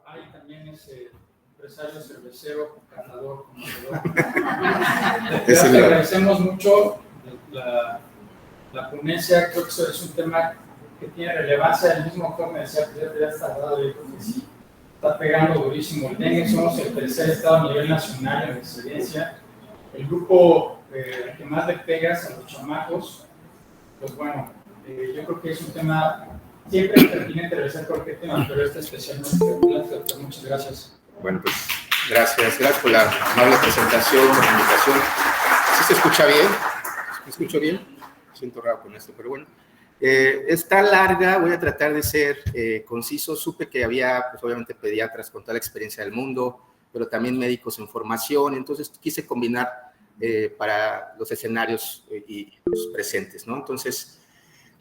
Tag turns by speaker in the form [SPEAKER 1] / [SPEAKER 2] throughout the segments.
[SPEAKER 1] Ay, también es empresario cervecero, catador, conocedor. Te agradecemos mucho la ponencia. Creo que eso es un tema que tiene relevancia. El mismo autor me decía que ya está dado, yo creo que sí, está pegando durísimo el dengue. Somos el tercer estado a nivel nacional en incidencia. El grupo que más le pegas a los chamacos, pues bueno, yo creo que es un tema siempre pertinente revisar cualquier tema, pero este especialmente. Muchas gracias.
[SPEAKER 2] Bueno, pues gracias por la amable presentación, por la invitación. ¿Sí se escucha bien? ¿Me escucho bien? Siento raro con esto, pero bueno. Está larga, voy a tratar de ser conciso. Supe que había, pues obviamente, pediatras con toda la experiencia del mundo, pero también médicos en formación, entonces quise combinar para los escenarios y los presentes, ¿no? Entonces,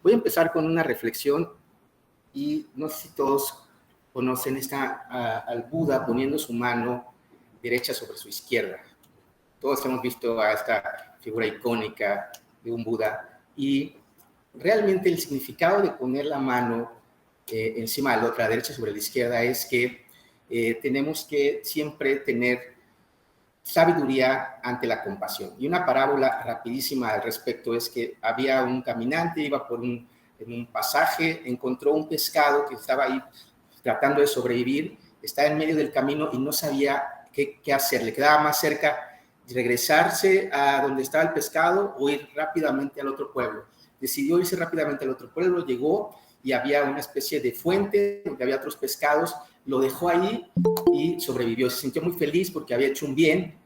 [SPEAKER 2] voy a empezar con una reflexión y no sé si todos conocen al Buda poniendo su mano derecha sobre su izquierda. Todos hemos visto a esta figura icónica de un Buda y realmente el significado de poner la mano encima de la otra, derecha sobre la izquierda, es que tenemos que siempre tener sabiduría ante la compasión. Y una parábola rapidísima al respecto es que había un caminante, iba en un pasaje, encontró un pescado que estaba ahí tratando de sobrevivir, estaba en medio del camino y no sabía qué hacer. Le quedaba más cerca regresarse a donde estaba el pescado o ir rápidamente al otro pueblo. Decidió irse rápidamente al otro pueblo, llegó y había una especie de fuente donde había otros pescados, lo dejó ahí y sobrevivió. Se sintió muy feliz porque había hecho un bien,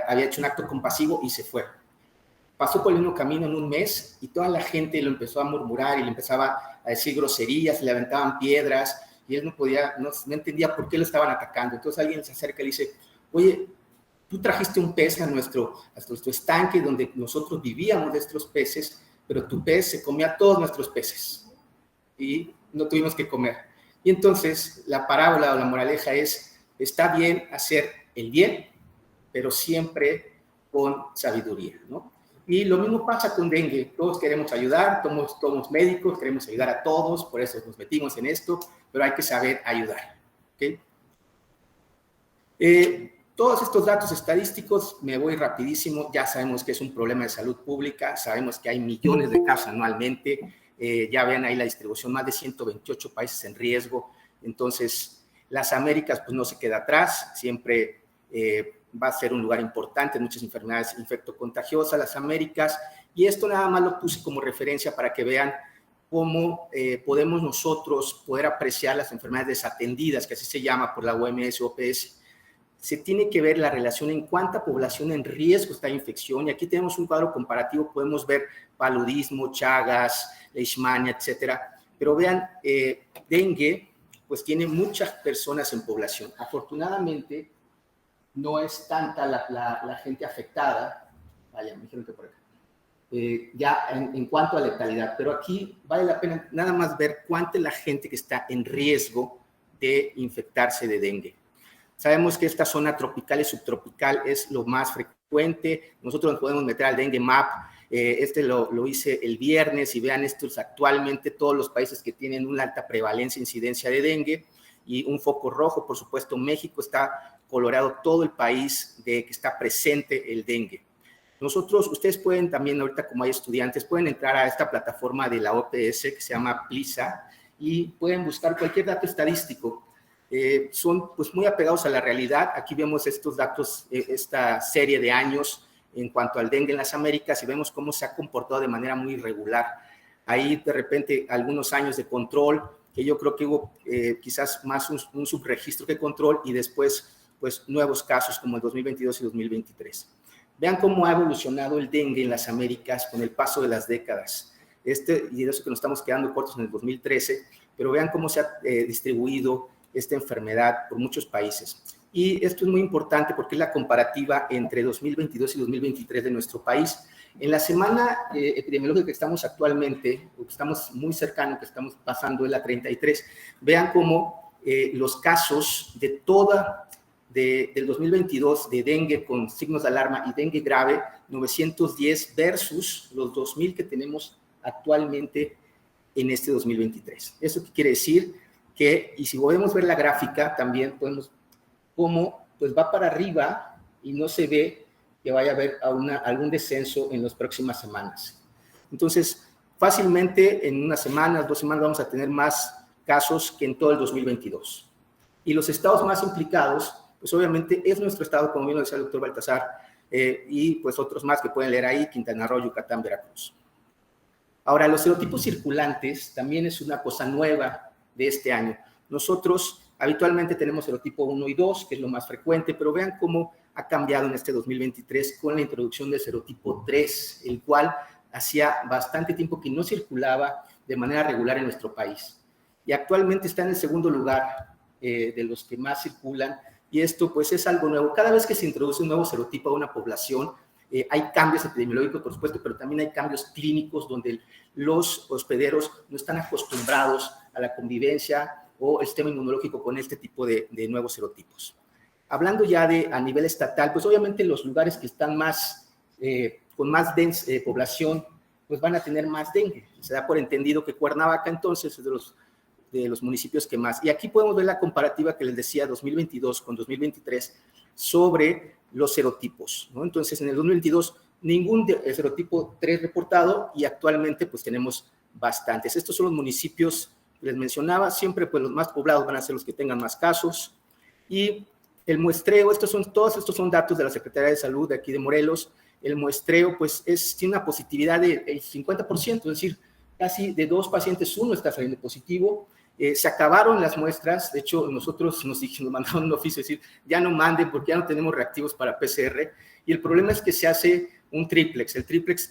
[SPEAKER 2] había hecho un acto compasivo y se fue. Pasó por el mismo camino en un mes y toda la gente lo empezó a murmurar y le empezaba a decir groserías, le aventaban piedras y él no entendía por qué lo estaban atacando. Entonces alguien se acerca y le dice: oye, tú trajiste un pez a nuestro estanque donde nosotros vivíamos de estos peces, pero tu pez se comía a todos nuestros peces y no tuvimos que comer. Y entonces la parábola o la moraleja es: está bien hacer el bien, pero siempre con sabiduría, ¿no? Y lo mismo pasa con dengue. Todos queremos ayudar, somos médicos, queremos ayudar a todos, por eso nos metimos en esto, pero hay que saber ayudar, ¿ok? Todos estos datos estadísticos, me voy rapidísimo, ya sabemos que es un problema de salud pública, sabemos que hay millones de casos anualmente, ya ven ahí la distribución, más de 128 países en riesgo, entonces las Américas pues no se queda atrás, siempre va a ser un lugar importante en muchas enfermedades infectocontagiosas, las Américas, y esto nada más lo puse como referencia para que vean cómo podemos nosotros poder apreciar las enfermedades desatendidas, que así se llama por la OMS o OPS. Se tiene que ver la relación en cuánta población en riesgo está de infección, y aquí tenemos un cuadro comparativo, podemos ver paludismo, Chagas, leishmania, etcétera, pero vean, dengue, pues tiene muchas personas en población. Afortunadamente, no es tanta la gente afectada, vaya, me dijeron que por acá, ya en cuanto a letalidad, pero aquí vale la pena nada más ver cuánta es la gente que está en riesgo de infectarse de dengue. Sabemos que esta zona tropical y subtropical es lo más frecuente. Nosotros nos podemos meter al Dengue Map. Lo hice el viernes y vean estos actualmente todos los países que tienen una alta prevalencia e incidencia de dengue y un foco rojo, por supuesto, México está coloreado todo el país de que está presente el dengue. Ustedes pueden también, ahorita como hay estudiantes, pueden entrar a esta plataforma de la OPS que se llama PLISA y pueden buscar cualquier dato estadístico. Son pues muy apegados a la realidad. Aquí vemos estos datos, esta serie de años en cuanto al dengue en las Américas y vemos cómo se ha comportado de manera muy irregular. Ahí de repente algunos años de control, que yo creo que hubo quizás más un subregistro que control y después pues nuevos casos como el 2022 y 2023. Vean cómo ha evolucionado el dengue en las Américas con el paso de las décadas. Y de eso que nos estamos quedando cortos en el 2013, pero vean cómo se ha distribuido esta enfermedad por muchos países. Y esto es muy importante porque es la comparativa entre 2022 y 2023 de nuestro país. En la semana epidemiológica que estamos actualmente, o que estamos muy cercanos, que estamos pasando en la 33, vean cómo los casos del 2022 de dengue con signos de alarma y dengue grave, 910 versus los 2,000 que tenemos actualmente en este 2023. ¿Eso qué quiere decir? y si podemos ver la gráfica, también podemos cómo pues va para arriba y no se ve que vaya a haber algún descenso en las próximas semanas. Entonces, fácilmente en unas semanas, 2 semanas, vamos a tener más casos que en todo el 2022. Y los estados más implicados, pues obviamente es nuestro estado, como bien lo decía el doctor Baltasar, y pues otros más que pueden leer ahí, Quintana Roo, Yucatán, Veracruz. Ahora, los serotipos circulantes también es una cosa nueva de este año. Nosotros habitualmente tenemos serotipo 1 y 2, que es lo más frecuente, pero vean cómo ha cambiado en este 2023 con la introducción del serotipo 3, el cual hacía bastante tiempo que no circulaba de manera regular en nuestro país. Y actualmente está en el segundo lugar de los que más circulan, y esto pues es algo nuevo. Cada vez que se introduce un nuevo serotipo a una población, hay cambios epidemiológicos, por supuesto, pero también hay cambios clínicos donde los hospederos no están acostumbrados a la convivencia o el sistema inmunológico con este tipo de nuevos serotipos. Hablando ya a nivel estatal, pues obviamente los lugares que están más, con más población, pues van a tener más dengue. Se da por entendido que Cuernavaca entonces es de los municipios que más. Y aquí podemos ver la comparativa que les decía 2022 con 2023 sobre los serotipos, ¿no? Entonces, en el 2022, ningún serotipo 3 reportado y actualmente pues tenemos bastantes. Estos son los municipios que les mencionaba, siempre pues los más poblados van a ser los que tengan más casos. Y el muestreo, todos estos son datos de la Secretaría de Salud de aquí de Morelos. El muestreo pues tiene una positividad del 50%, es decir, casi de 2 pacientes, 1 está saliendo positivo. Se acabaron las muestras, de hecho nosotros nos mandaron un oficio, es decir, ya no manden porque ya no tenemos reactivos para PCR, y el problema es que se hace un triplex. El triplex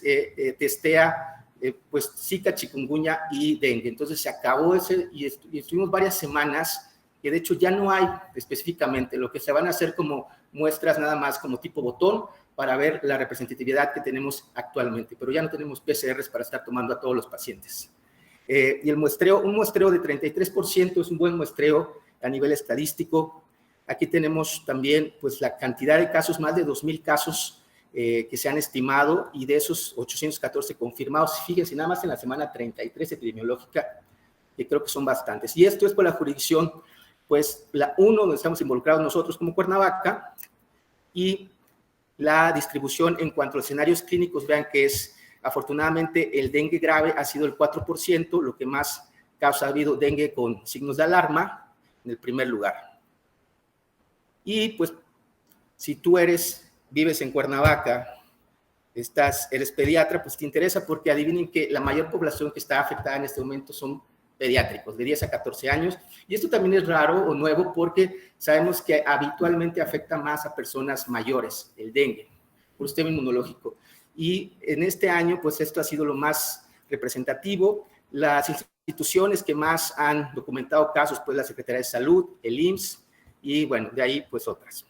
[SPEAKER 2] testea pues Zika, chikungunya y dengue. Entonces se acabó ese y estuvimos varias semanas que de hecho ya no hay específicamente. Lo que se van a hacer como muestras nada más como tipo botón para ver la representatividad que tenemos actualmente, pero ya no tenemos PCRs para estar tomando a todos los pacientes. Y un muestreo de 33% es un buen muestreo a nivel estadístico. Aquí tenemos también pues la cantidad de casos, más de 2,000 casos que se han estimado, y de esos 814 confirmados. Fíjense, nada más en la semana 33 epidemiológica, que creo que son bastantes. Y esto es por la jurisdicción, pues la 1, donde estamos involucrados nosotros como Cuernavaca, y la distribución en cuanto a los escenarios clínicos, vean que afortunadamente el dengue grave ha sido el 4%, lo que más causa ha habido dengue con signos de alarma en el primer lugar. Y pues si tú vives en Cuernavaca, eres pediatra, pues te interesa porque adivinen que la mayor población que está afectada en este momento son pediátricos, de 10 a 14 años, y esto también es raro o nuevo porque sabemos que habitualmente afecta más a personas mayores, el dengue, por el sistema inmunológico. Y en este año, pues esto ha sido lo más representativo. Las instituciones que más han documentado casos, pues la Secretaría de Salud, el IMSS, y bueno, de ahí pues otras.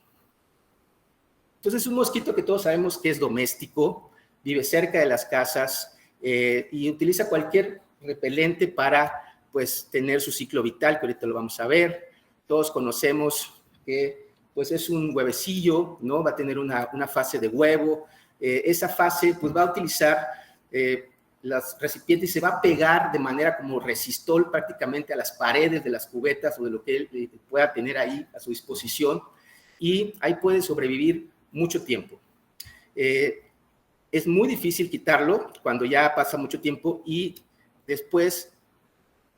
[SPEAKER 2] Entonces, es un mosquito que todos sabemos que es doméstico, vive cerca de las casas y utiliza cualquier repelente para pues tener su ciclo vital, que ahorita lo vamos a ver. Todos conocemos que pues es un huevecillo, ¿no? Va a tener una fase de huevo. Esa fase pues va a utilizar los recipientes y se va a pegar de manera como resistol prácticamente a las paredes de las cubetas o de lo que él pueda tener ahí a su disposición, y ahí puede sobrevivir mucho tiempo. Es muy difícil quitarlo cuando ya pasa mucho tiempo, y después,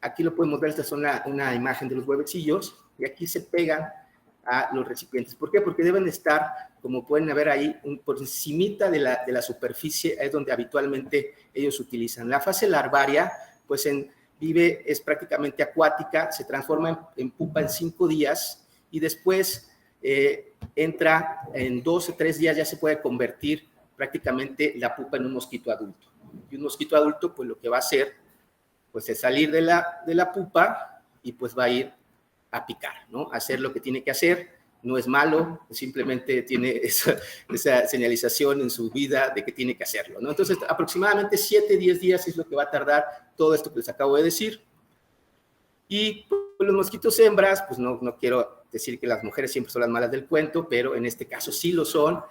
[SPEAKER 2] aquí lo podemos ver, esta es una imagen de los huevecillos, y aquí se pegan a los recipientes. ¿Por qué? Porque deben estar, como pueden ver ahí, por encimita de la superficie, es donde habitualmente ellos utilizan. La fase larvaria, pues es prácticamente acuática, se transforma en pupa en 5 días, y después entra en 2 o 3 días, ya se puede convertir prácticamente la pupa en un mosquito adulto. Y un mosquito adulto, pues lo que va a hacer, pues es salir de la pupa y pues va a ir a picar, ¿no? Hacer lo que tiene que hacer. No es malo, simplemente tiene esa señalización en su vida de que tiene que hacerlo, ¿no? Entonces, aproximadamente 7-10 días es lo que va a tardar todo esto que les acabo de decir. Y pues, los mosquitos hembras, pues no quiero decir que las mujeres siempre son las malas del cuento, pero en este caso sí lo son.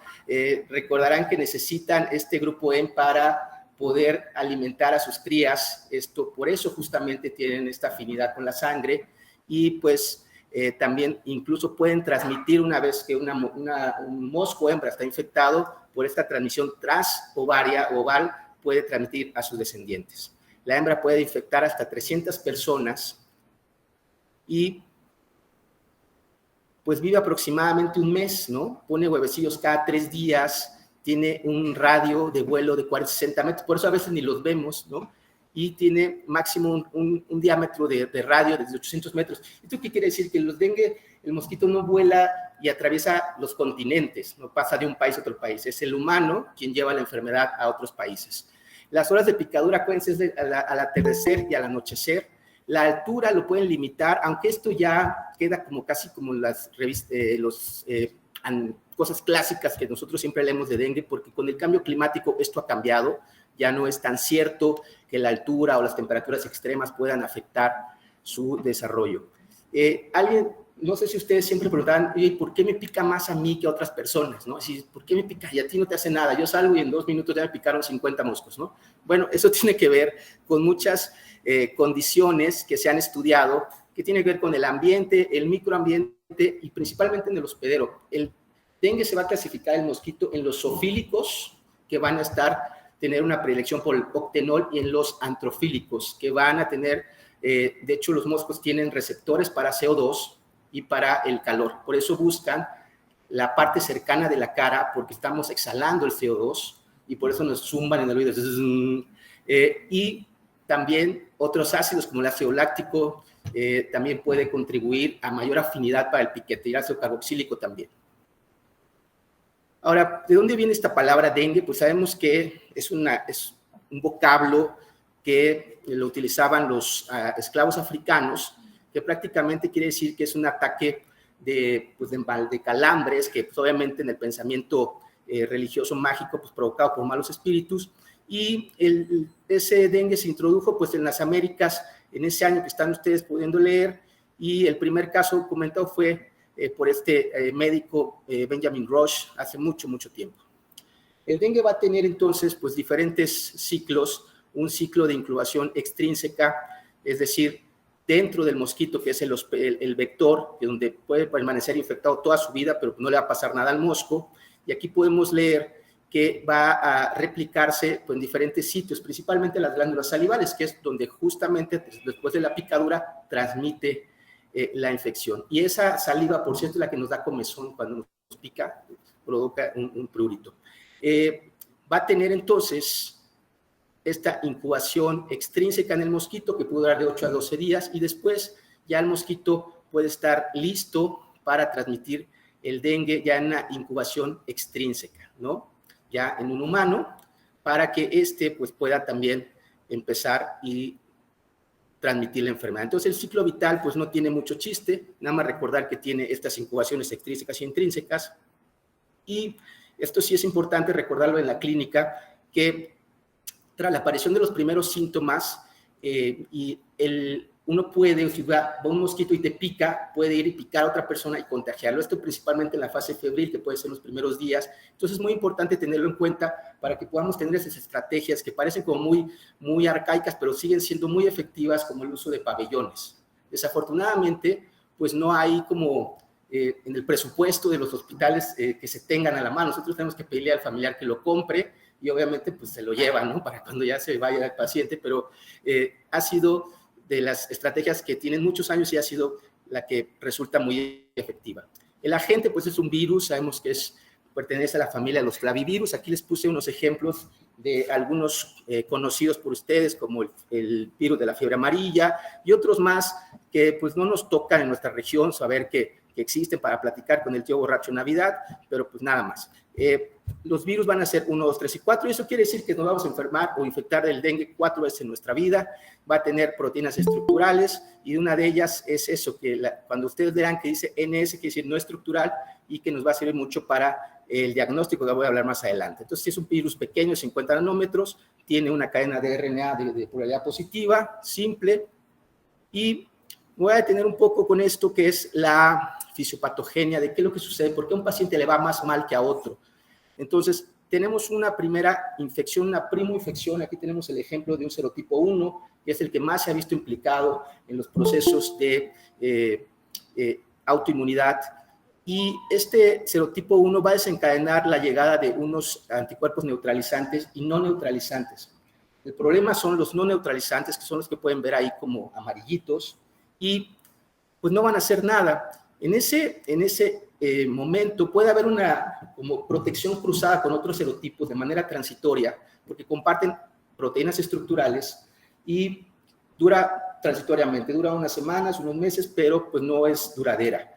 [SPEAKER 2] Recordarán que necesitan este grupo M para poder alimentar a sus crías. Por eso justamente tienen esta afinidad con la sangre. y pues también incluso pueden transmitir una vez que un mosco hembra está infectado, por esta transmisión oval puede transmitir a sus descendientes. La hembra puede infectar hasta 300 personas y pues vive aproximadamente un mes, ¿no? Pone huevecillos cada 3 días, tiene un radio de vuelo de 40-60 metros, por eso a veces ni los vemos, ¿no? Y tiene máximo un diámetro de radio desde 800 metros. ¿Esto qué quiere decir? Que el dengue, el mosquito no vuela y atraviesa los continentes, no pasa de un país a otro país, es el humano quien lleva la enfermedad a otros países. Las horas de picadura pueden ser al atardecer y al anochecer. La altura lo pueden limitar, aunque esto ya queda como casi como las cosas clásicas que nosotros siempre leemos de dengue, porque con el cambio climático esto ha cambiado, ya no es tan cierto que la altura o las temperaturas extremas puedan afectar su desarrollo. No sé si ustedes siempre preguntaban, ¿por qué me pica más a mí que a otras personas? ¿No? Así, ¿por qué me pica? Y a ti no te hace nada. Yo salgo y en 2 minutos ya me picaron 50 moscos, ¿no? Bueno, eso tiene que ver con muchas condiciones que se han estudiado, que tienen que ver con el ambiente, el microambiente y principalmente en el hospedero. El dengue se va a clasificar el mosquito en los zoofílicos, que van a tener una predilección por el octenol, y en los antrofílicos, que van a tener, de hecho los moscos tienen receptores para CO2 y para el calor, por eso buscan la parte cercana de la cara, porque estamos exhalando el CO2 y por eso nos zumban en el oído. Y también otros ácidos como el ácido láctico también puede contribuir a mayor afinidad para el piquete, y el ácido carboxílico también. Ahora, ¿de dónde viene esta palabra dengue? Pues sabemos que es un vocablo que lo utilizaban los esclavos africanos, que prácticamente quiere decir que es un ataque de calambres, que pues, obviamente en el pensamiento religioso mágico, pues provocado por malos espíritus, y ese dengue se introdujo pues en las Américas en ese año que están ustedes pudiendo leer, y el primer caso documentado fue por este médico Benjamin Rush hace mucho tiempo. El dengue va a tener entonces pues diferentes ciclos, un ciclo de incubación extrínseca, es decir, dentro del mosquito, que es el vector, donde puede permanecer infectado toda su vida, pero no le va a pasar nada al mosco, y aquí podemos leer que va a replicarse pues, en diferentes sitios, principalmente las glándulas salivales, que es donde justamente después de la picadura transmite la infección. Y esa saliva, por cierto, es la que nos da comezón cuando nos pica, provoca un prurito. Va a tener entonces esta incubación extrínseca en el mosquito, que puede durar de 8 a 12 días, y después ya el mosquito puede estar listo para transmitir el dengue ya en una incubación extrínseca, ¿no? Ya en un humano, para que pues, pueda también empezar y transmitir la enfermedad. Entonces el ciclo vital pues no tiene mucho chiste, nada más recordar que tiene estas incubaciones extrínsecas y intrínsecas, y esto sí es importante recordarlo en la clínica, que tras la aparición de los primeros síntomas, uno puede, si va un mosquito y te pica, puede ir y picar a otra persona y contagiarlo. Esto principalmente en la fase febril, que puede ser los primeros días. Entonces es muy importante tenerlo en cuenta para que podamos tener esas estrategias que parecen como muy arcaicas, pero siguen siendo muy efectivas, como el uso de pabellones. Desafortunadamente, pues no hay como en el presupuesto de los hospitales que se tengan a la mano. Nosotros tenemos que pedirle al familiar que lo compre y obviamente pues se lo llevan, ¿no? Para cuando ya se vaya el paciente, pero ha sido de las estrategias que tienen muchos años y ha sido la que resulta muy efectiva. El agente, pues es un virus, sabemos que pertenece a la familia de los clavivirus. Aquí les puse unos ejemplos de algunos conocidos por ustedes, como el virus de la fiebre amarilla y otros más que pues no nos tocan en nuestra región saber que existen para platicar con el tío borracho en Navidad, pero pues nada más. Los virus van a ser 1, 2, 3 y 4, y eso quiere decir que nos vamos a enfermar o infectar del dengue 4 veces en nuestra vida. Va a tener proteínas estructurales, y una de ellas es eso, que cuando ustedes vean que dice NS, quiere decir no estructural, y que nos va a servir mucho para el diagnóstico, que voy a hablar más adelante. Entonces, si es un virus pequeño, 50 nanómetros, tiene una cadena de RNA de probabilidad positiva, simple, y voy a detener un poco con esto, que es la fisiopatogenia, de qué es lo que sucede, por qué a un paciente le va más mal que a otro. Entonces, tenemos una primera infección, una primoinfección. Aquí tenemos el ejemplo de un serotipo 1, que es el que más se ha visto implicado en los procesos de autoinmunidad. Y este serotipo 1 va a desencadenar la llegada de unos anticuerpos neutralizantes y no neutralizantes. El problema son los no neutralizantes, que son los que pueden ver ahí como amarillitos, y pues no van a hacer nada. En ese momento puede haber una como protección cruzada con otros serotipos de manera transitoria, porque comparten proteínas estructurales y dura transitoriamente, dura unas semanas, unos meses, pero pues no es duradera.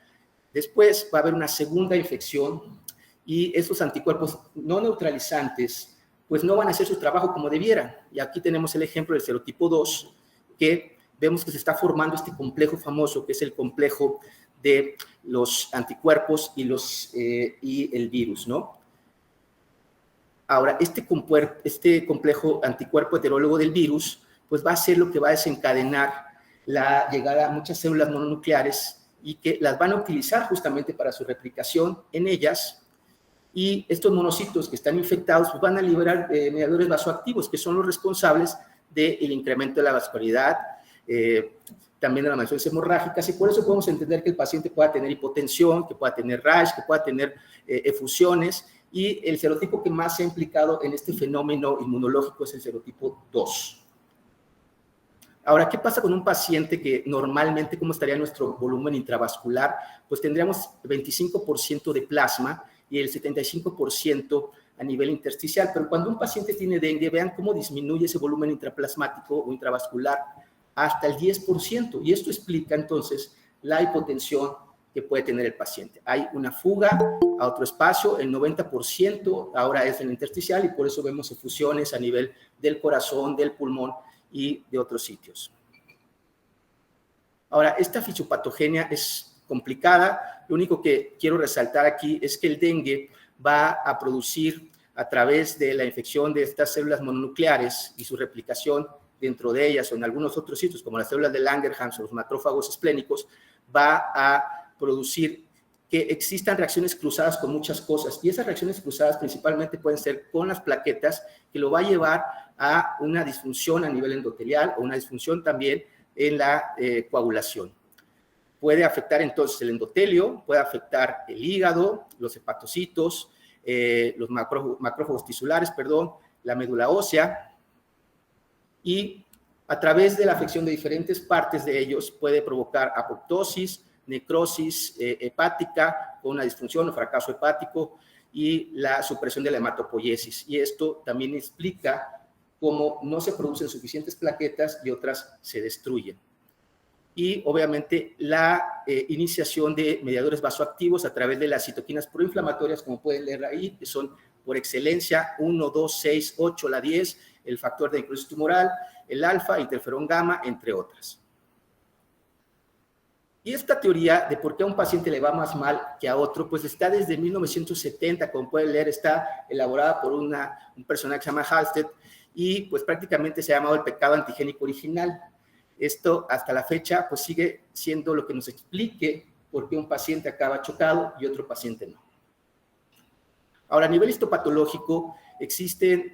[SPEAKER 2] Después va a haber una segunda infección y estos anticuerpos no neutralizantes pues no van a hacer su trabajo como debieran. Y aquí tenemos el ejemplo del serotipo 2, que vemos que se está formando este complejo famoso, que es el complejo de los anticuerpos y el virus, ¿no? Ahora, este complejo anticuerpo heterólogo del virus, pues va a ser lo que va a desencadenar la llegada a muchas células mononucleares y que las van a utilizar justamente para su replicación en ellas. Y estos monocitos que están infectados pues van a liberar mediadores vasoactivos, que son los responsables del incremento de la vascularidad, también de las manifestaciones hemorrágicas, y por eso podemos entender que el paciente pueda tener hipotensión, que pueda tener rash, que pueda tener efusiones, y el serotipo que más se ha implicado en este fenómeno inmunológico es el serotipo 2. Ahora, ¿qué pasa con un paciente que normalmente, cómo estaría nuestro volumen intravascular? Pues tendríamos 25% de plasma y el 75% a nivel intersticial, pero cuando un paciente tiene dengue, vean cómo disminuye ese volumen intraplasmático o intravascular hasta el 10%, y esto explica entonces la hipotensión que puede tener el paciente. Hay una fuga a otro espacio, el 90% ahora es en el intersticial, y por eso vemos efusiones a nivel del corazón, del pulmón y de otros sitios. Ahora, esta fisiopatogenia es complicada. Lo único que quiero resaltar aquí es que el dengue va a producir, a través de la infección de estas células mononucleares y su replicación dentro de ellas o en algunos otros sitios, como las células de Langerhans o los macrófagos esplénicos, va a producir que existan reacciones cruzadas con muchas cosas, y esas reacciones cruzadas principalmente pueden ser con las plaquetas, que lo va a llevar a una disfunción a nivel endotelial o una disfunción también en la coagulación. Puede afectar entonces el endotelio, puede afectar el hígado, los hepatocitos, los macrófagos tisulares, la médula ósea, y a través de la afección de diferentes partes de ellos puede provocar apoptosis, necrosis hepática con una disfunción o fracaso hepático y la supresión de la hematopoiesis. Y esto también explica cómo no se producen suficientes plaquetas y otras se destruyen. Y obviamente la iniciación de mediadores vasoactivos a través de las citoquinas proinflamatorias, como pueden leer ahí, que son por excelencia 1, 2, 6, 8, la 10, el factor de necrosis tumoral, el alfa, interferón gamma, entre otras. Y esta teoría de por qué a un paciente le va más mal que a otro, pues está desde 1970, como pueden leer, está elaborada por un personaje que se llama Halsted, y pues prácticamente se ha llamado el pecado antigénico original. Esto hasta la fecha pues sigue siendo lo que nos explique por qué un paciente acaba chocado y otro paciente no. Ahora, a nivel histopatológico,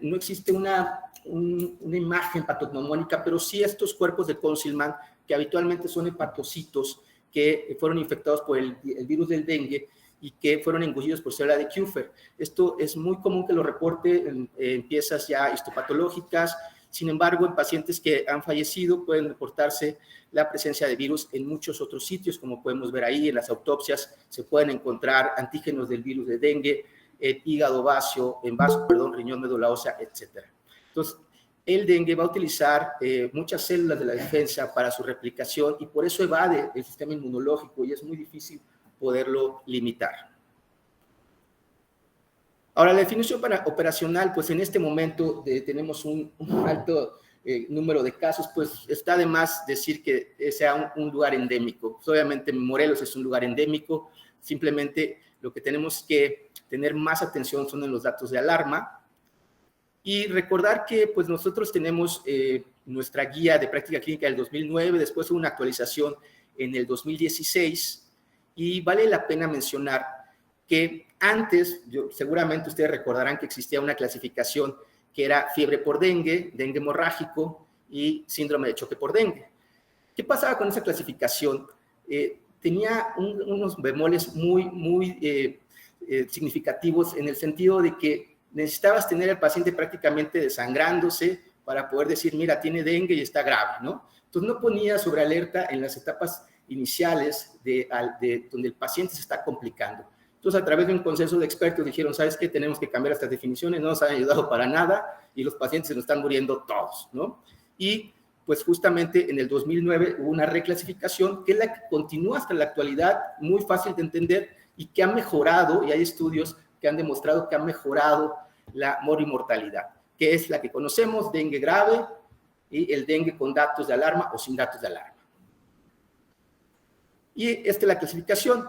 [SPEAKER 2] no existe una imagen patognomónica, pero sí estos cuerpos de Consilman, que habitualmente son hepatocitos que fueron infectados por el virus del dengue y que fueron engullidos por célula de Kupffer. Esto es muy común que lo reporte en piezas ya histopatológicas. Sin embargo, en pacientes que han fallecido pueden reportarse la presencia de virus en muchos otros sitios, como podemos ver ahí en las autopsias. Se pueden encontrar antígenos del virus de dengue, hígado vaso, riñón, médula ósea, etc. Entonces, el dengue va a utilizar muchas células de la defensa para su replicación y por eso evade el sistema inmunológico y es muy difícil poderlo limitar. Ahora, la definición operacional, pues en este momento tenemos un alto número de casos, pues está de más decir que sea un lugar endémico. Pues, obviamente Morelos es un lugar endémico, simplemente lo que tenemos que tener más atención son en los datos de alarma y recordar que pues nosotros tenemos nuestra guía de práctica clínica del 2009, después hubo una actualización en el 2016 y vale la pena mencionar que Antes, seguramente ustedes recordarán que existía una clasificación que era fiebre por dengue, dengue hemorrágico y síndrome de choque por dengue. ¿Qué pasaba con esa clasificación? Tenía unos bemoles muy significativos en el sentido de que necesitabas tener al paciente prácticamente desangrándose para poder decir, mira, tiene dengue y está grave, ¿no? Entonces no ponía sobre alerta en las etapas iniciales de donde el paciente se está complicando. Entonces, a través de un consenso de expertos dijeron, ¿sabes qué? Tenemos que cambiar estas definiciones, no nos han ayudado para nada y los pacientes se nos están muriendo todos, ¿no? Y pues justamente en el 2009 hubo una reclasificación que es la que continúa hasta la actualidad, muy fácil de entender y que ha mejorado, y hay estudios que han demostrado que ha mejorado la morimortalidad, que es la que conocemos, dengue grave y el dengue con datos de alarma o sin datos de alarma. Y esta es la clasificación.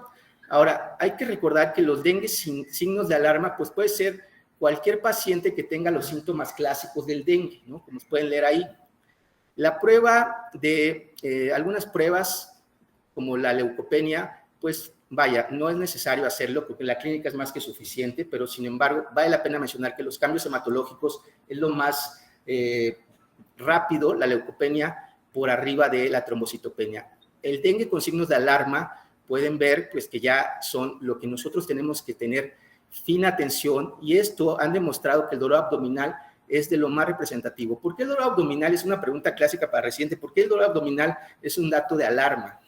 [SPEAKER 2] Ahora, hay que recordar que los dengue sin signos de alarma, pues puede ser cualquier paciente que tenga los síntomas clásicos del dengue, ¿no? Como pueden leer ahí. La prueba de algunas pruebas, como la leucopenia, pues vaya, no es necesario hacerlo porque la clínica es más que suficiente, pero sin embargo, vale la pena mencionar que los cambios hematológicos es lo más rápido, la leucopenia, por arriba de la trombocitopenia. El dengue con signos de alarma, pueden ver pues que ya son lo que nosotros tenemos que tener fina atención, y esto han demostrado que el dolor abdominal es de lo más representativo. ¿Por qué el dolor abdominal? Es una pregunta clásica para residente. ¿Por qué el dolor abdominal es un dato de alarma?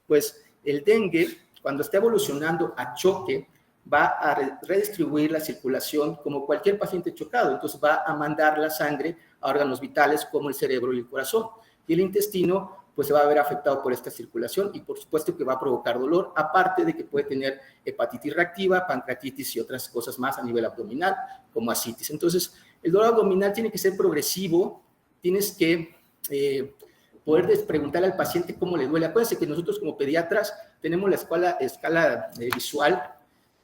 [SPEAKER 2] Pues el dengue, cuando está evolucionando a choque, va a redistribuir la circulación como cualquier paciente chocado, entonces va a mandar la sangre a órganos vitales como el cerebro y el corazón, y el intestino pues se va a ver afectado por esta circulación y por supuesto que va a provocar dolor, aparte de que puede tener hepatitis reactiva, pancreatitis y otras cosas más a nivel abdominal, como ascitis. Entonces, el dolor abdominal tiene que ser progresivo, tienes que poder preguntarle al paciente cómo le duele. Acuérdense que nosotros como pediatras tenemos la escala visual,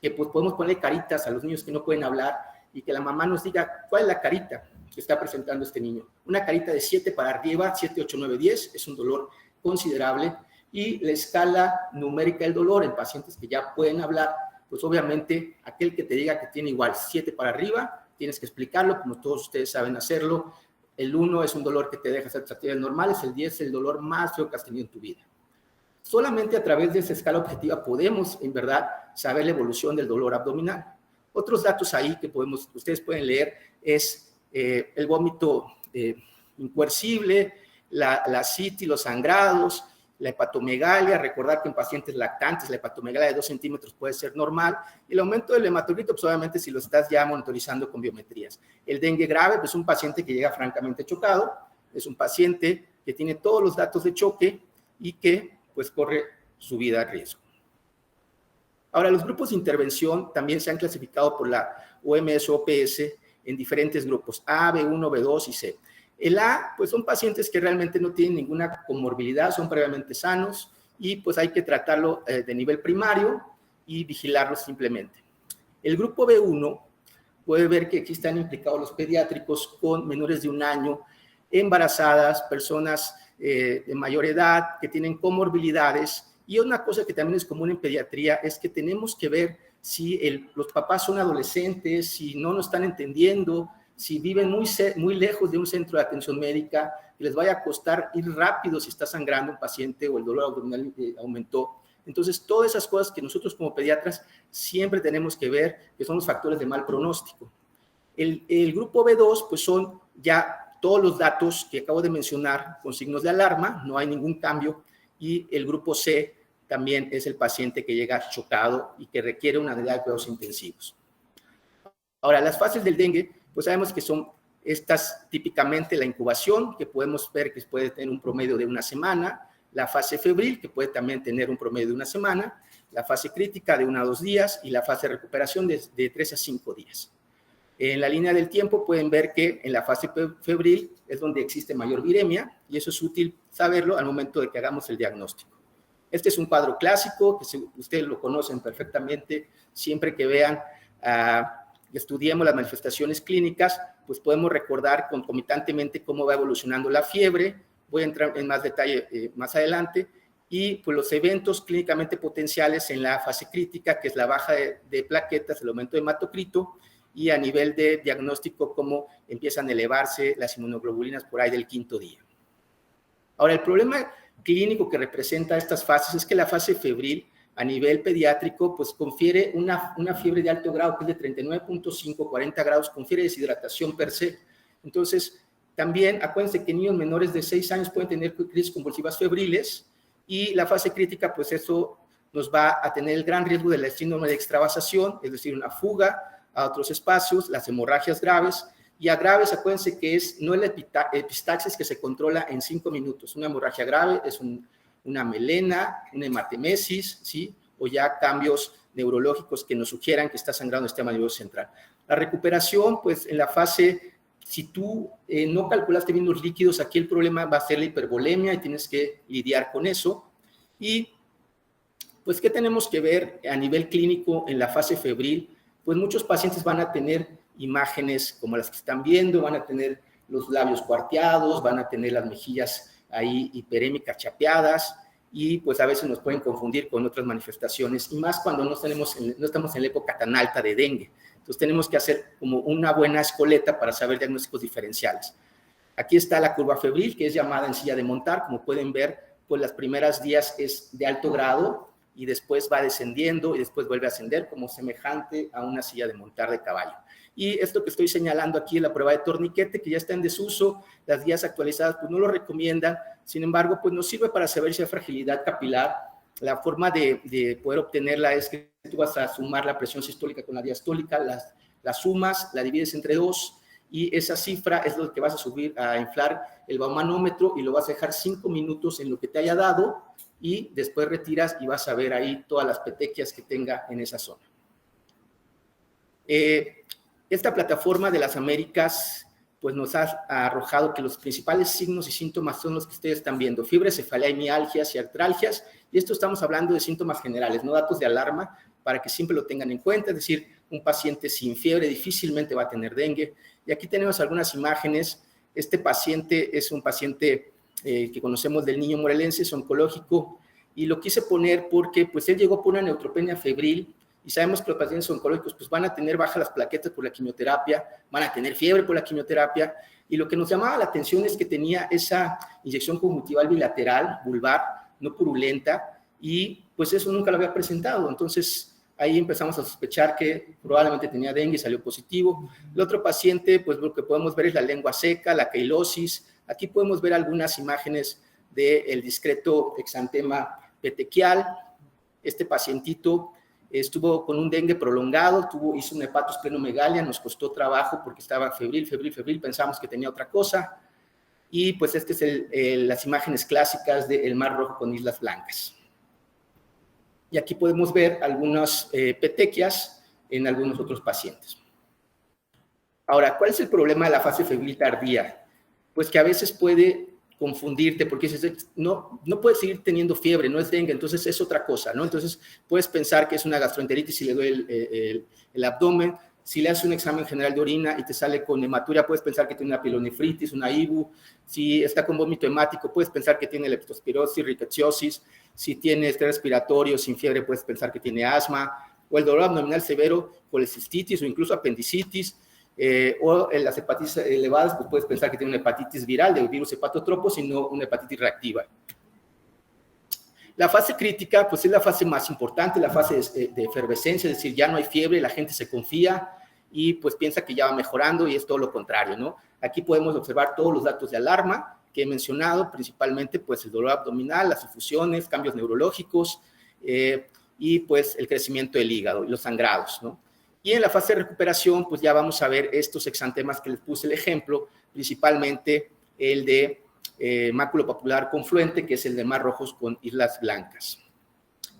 [SPEAKER 2] que pues podemos ponerle caritas a los niños que no pueden hablar y que la mamá nos diga cuál es la carita que está presentando este niño. Una carita de 7 para arriba, 7, 8, 9, 10, es un dolor considerable. Y la escala numérica del dolor en pacientes que ya pueden hablar, pues obviamente aquel que te diga que tiene igual 7 para arriba, tienes que explicarlo, como todos ustedes saben hacerlo. El 1 es un dolor que te deja hacer actividades normales, el 10 es el dolor más feo que has tenido en tu vida. Solamente a través de esa escala objetiva podemos, en verdad, saber la evolución del dolor abdominal. Otros datos ahí que ustedes pueden leer es el vómito incoercible, la ascitis, los sangrados, la hepatomegalia. Recordar que en pacientes lactantes la hepatomegalia de 2 centímetros puede ser normal. Y el aumento del hematocrito, pues obviamente si lo estás ya monitorizando con biometrías. El dengue grave, pues un paciente que llega francamente chocado, es un paciente que tiene todos los datos de choque y que pues corre su vida a riesgo. Ahora, los grupos de intervención también se han clasificado por la OMS-OPS en diferentes grupos, A, B1, B2 y C. El A, pues son pacientes que realmente no tienen ninguna comorbilidad, son previamente sanos y pues hay que tratarlo de nivel primario y vigilarlos simplemente. El grupo B1 puede ver que aquí están implicados los pediátricos con menores de 1 año, embarazadas, personas de mayor edad que tienen comorbilidades. Y una cosa que también es común en pediatría es que tenemos que ver si los papás son adolescentes, si no nos están entendiendo, si viven muy lejos de un centro de atención médica, que les vaya a costar ir rápido si está sangrando un paciente o el dolor abdominal aumentó. Entonces, todas esas cosas que nosotros como pediatras siempre tenemos que ver, que son los factores de mal pronóstico. El grupo B2, pues son ya todos los datos que acabo de mencionar con signos de alarma, no hay ningún cambio, y el grupo C también es el paciente que llega chocado y que requiere una unidad de cuidados intensivos. Ahora, las fases del dengue, pues sabemos que son estas típicamente la incubación, que podemos ver que puede tener un promedio de 1 semana, la fase febril, que puede también tener un promedio de 1 semana, la fase crítica de 1 a 2 días y la fase de recuperación de 3 a 5 días. En la línea del tiempo pueden ver que en la fase febril es donde existe mayor viremia y eso es útil saberlo al momento de que hagamos el diagnóstico. Este es un cuadro clásico que ustedes lo conocen perfectamente. Siempre que vean, estudiemos las manifestaciones clínicas, pues podemos recordar concomitantemente cómo va evolucionando la fiebre. Voy a entrar en más detalle más adelante. y pues los eventos clínicamente potenciales en la fase crítica, que es la baja de plaquetas, el aumento de hematocrito, y a nivel de diagnóstico, cómo empiezan a elevarse las inmunoglobulinas por ahí del 5º día. Ahora, el problema clínico que representa estas fases es que la fase febril a nivel pediátrico pues confiere una fiebre de alto grado, que es de 39.5, 40 grados, confiere deshidratación per se. Entonces, también acuérdense que niños menores de 6 años pueden tener crisis convulsivas febriles, y la fase crítica, pues eso nos va a tener el gran riesgo de la síndrome de extravasación, es decir, una fuga a otros espacios, las hemorragias graves, y a graves, acuérdense que no es la epistaxis que se controla en 5 minutos. Una hemorragia grave es una melena, una hematemesis, ¿sí? O ya cambios neurológicos que nos sugieran que está sangrando el sistema nervioso central. La recuperación, pues en la fase, si tú no calculaste bien los líquidos, aquí el problema va a ser la hipervolemia y tienes que lidiar con eso. Y pues, ¿qué tenemos que ver a nivel clínico en la fase febril? Pues muchos pacientes van a tener imágenes como las que están viendo, van a tener los labios cuarteados, van a tener las mejillas ahí hiperémicas chapeadas, y pues a veces nos pueden confundir con otras manifestaciones, y más cuando no estamos en la época tan alta de dengue. Entonces tenemos que hacer como una buena escoleta para saber diagnósticos diferenciales. Aquí está la curva febril, que es llamada en silla de montar. Como pueden ver, pues las primeras días es de alto grado, y después va descendiendo, y después vuelve a ascender como semejante a una silla de montar de caballo. Y esto que estoy señalando aquí es la prueba de torniquete, que ya está en desuso. Las guías actualizadas pues no lo recomiendan. Sin embargo, pues nos sirve para saber si hay fragilidad capilar. La forma de poder obtenerla es que tú vas a sumar la presión sistólica con la diastólica, las sumas, la divides entre 2, y esa cifra es lo que vas a subir, a inflar el baumanómetro, y lo vas a dejar 5 minutos en lo que te haya dado, y después retiras y vas a ver ahí todas las petequias que tenga en esa zona. Esta plataforma de las Américas pues nos ha arrojado que los principales signos y síntomas son los que ustedes están viendo: fiebre, cefalea, mialgias y artralgias, y esto estamos hablando de síntomas generales, no datos de alarma, para que siempre lo tengan en cuenta. Es decir, un paciente sin fiebre difícilmente va a tener dengue. Y aquí tenemos algunas imágenes. Este paciente es un paciente que conocemos del niño morelense, es oncológico, y lo quise poner porque pues él llegó por una neutropenia febril, y sabemos que los pacientes oncológicos pues van a tener bajas las plaquetas por la quimioterapia, van a tener fiebre por la quimioterapia, y lo que nos llamaba la atención es que tenía esa inyección conjuntival bilateral, vulvar, no purulenta, y pues eso nunca lo había presentado. Entonces ahí empezamos a sospechar que probablemente tenía dengue y salió positivo. El otro paciente, pues lo que podemos ver es la lengua seca, la queilosis. Aquí podemos ver algunas imágenes del discreto exantema petequial. Este pacientito estuvo con un dengue prolongado, hizo un hepatosplenomegalia, nos costó trabajo porque estaba febril, pensamos que tenía otra cosa. Y pues este es las imágenes clásicas del Mar Rojo con islas blancas. Y aquí podemos ver algunas petequias en algunos otros pacientes. Ahora, ¿cuál es el problema de la fase febril tardía? Pues que a veces puede confundirte, porque no puedes seguir teniendo fiebre, no es dengue, entonces es otra cosa, ¿no? Entonces puedes pensar que es una gastroenteritis si le duele el abdomen. Si le haces un examen general de orina y te sale con hematuria, puedes pensar que tiene una pielonefritis, una IBU. Si está con vómito hemático, puedes pensar que tiene leptospirosis, rickettsiosis. Si tiene estrés respiratorio sin fiebre, puedes pensar que tiene asma, o el dolor abdominal severo, colecistitis o incluso apendicitis, o en las hepatitis elevadas, pues puedes pensar que tiene una hepatitis viral del virus hepatotropo, sino una hepatitis reactiva. La fase crítica, pues es la fase más importante, la fase de efervescencia, es decir, ya no hay fiebre, la gente se confía y pues piensa que ya va mejorando, y es todo lo contrario, ¿no? Aquí podemos observar todos los datos de alarma que he mencionado, principalmente pues el dolor abdominal, las infusiones, cambios neurológicos y pues el crecimiento del hígado y los sangrados, ¿no? Y en la fase de recuperación, pues ya vamos a ver estos exantemas que les puse el ejemplo, principalmente el de máculo-papular confluente, que es el de Mar Rojos con islas blancas,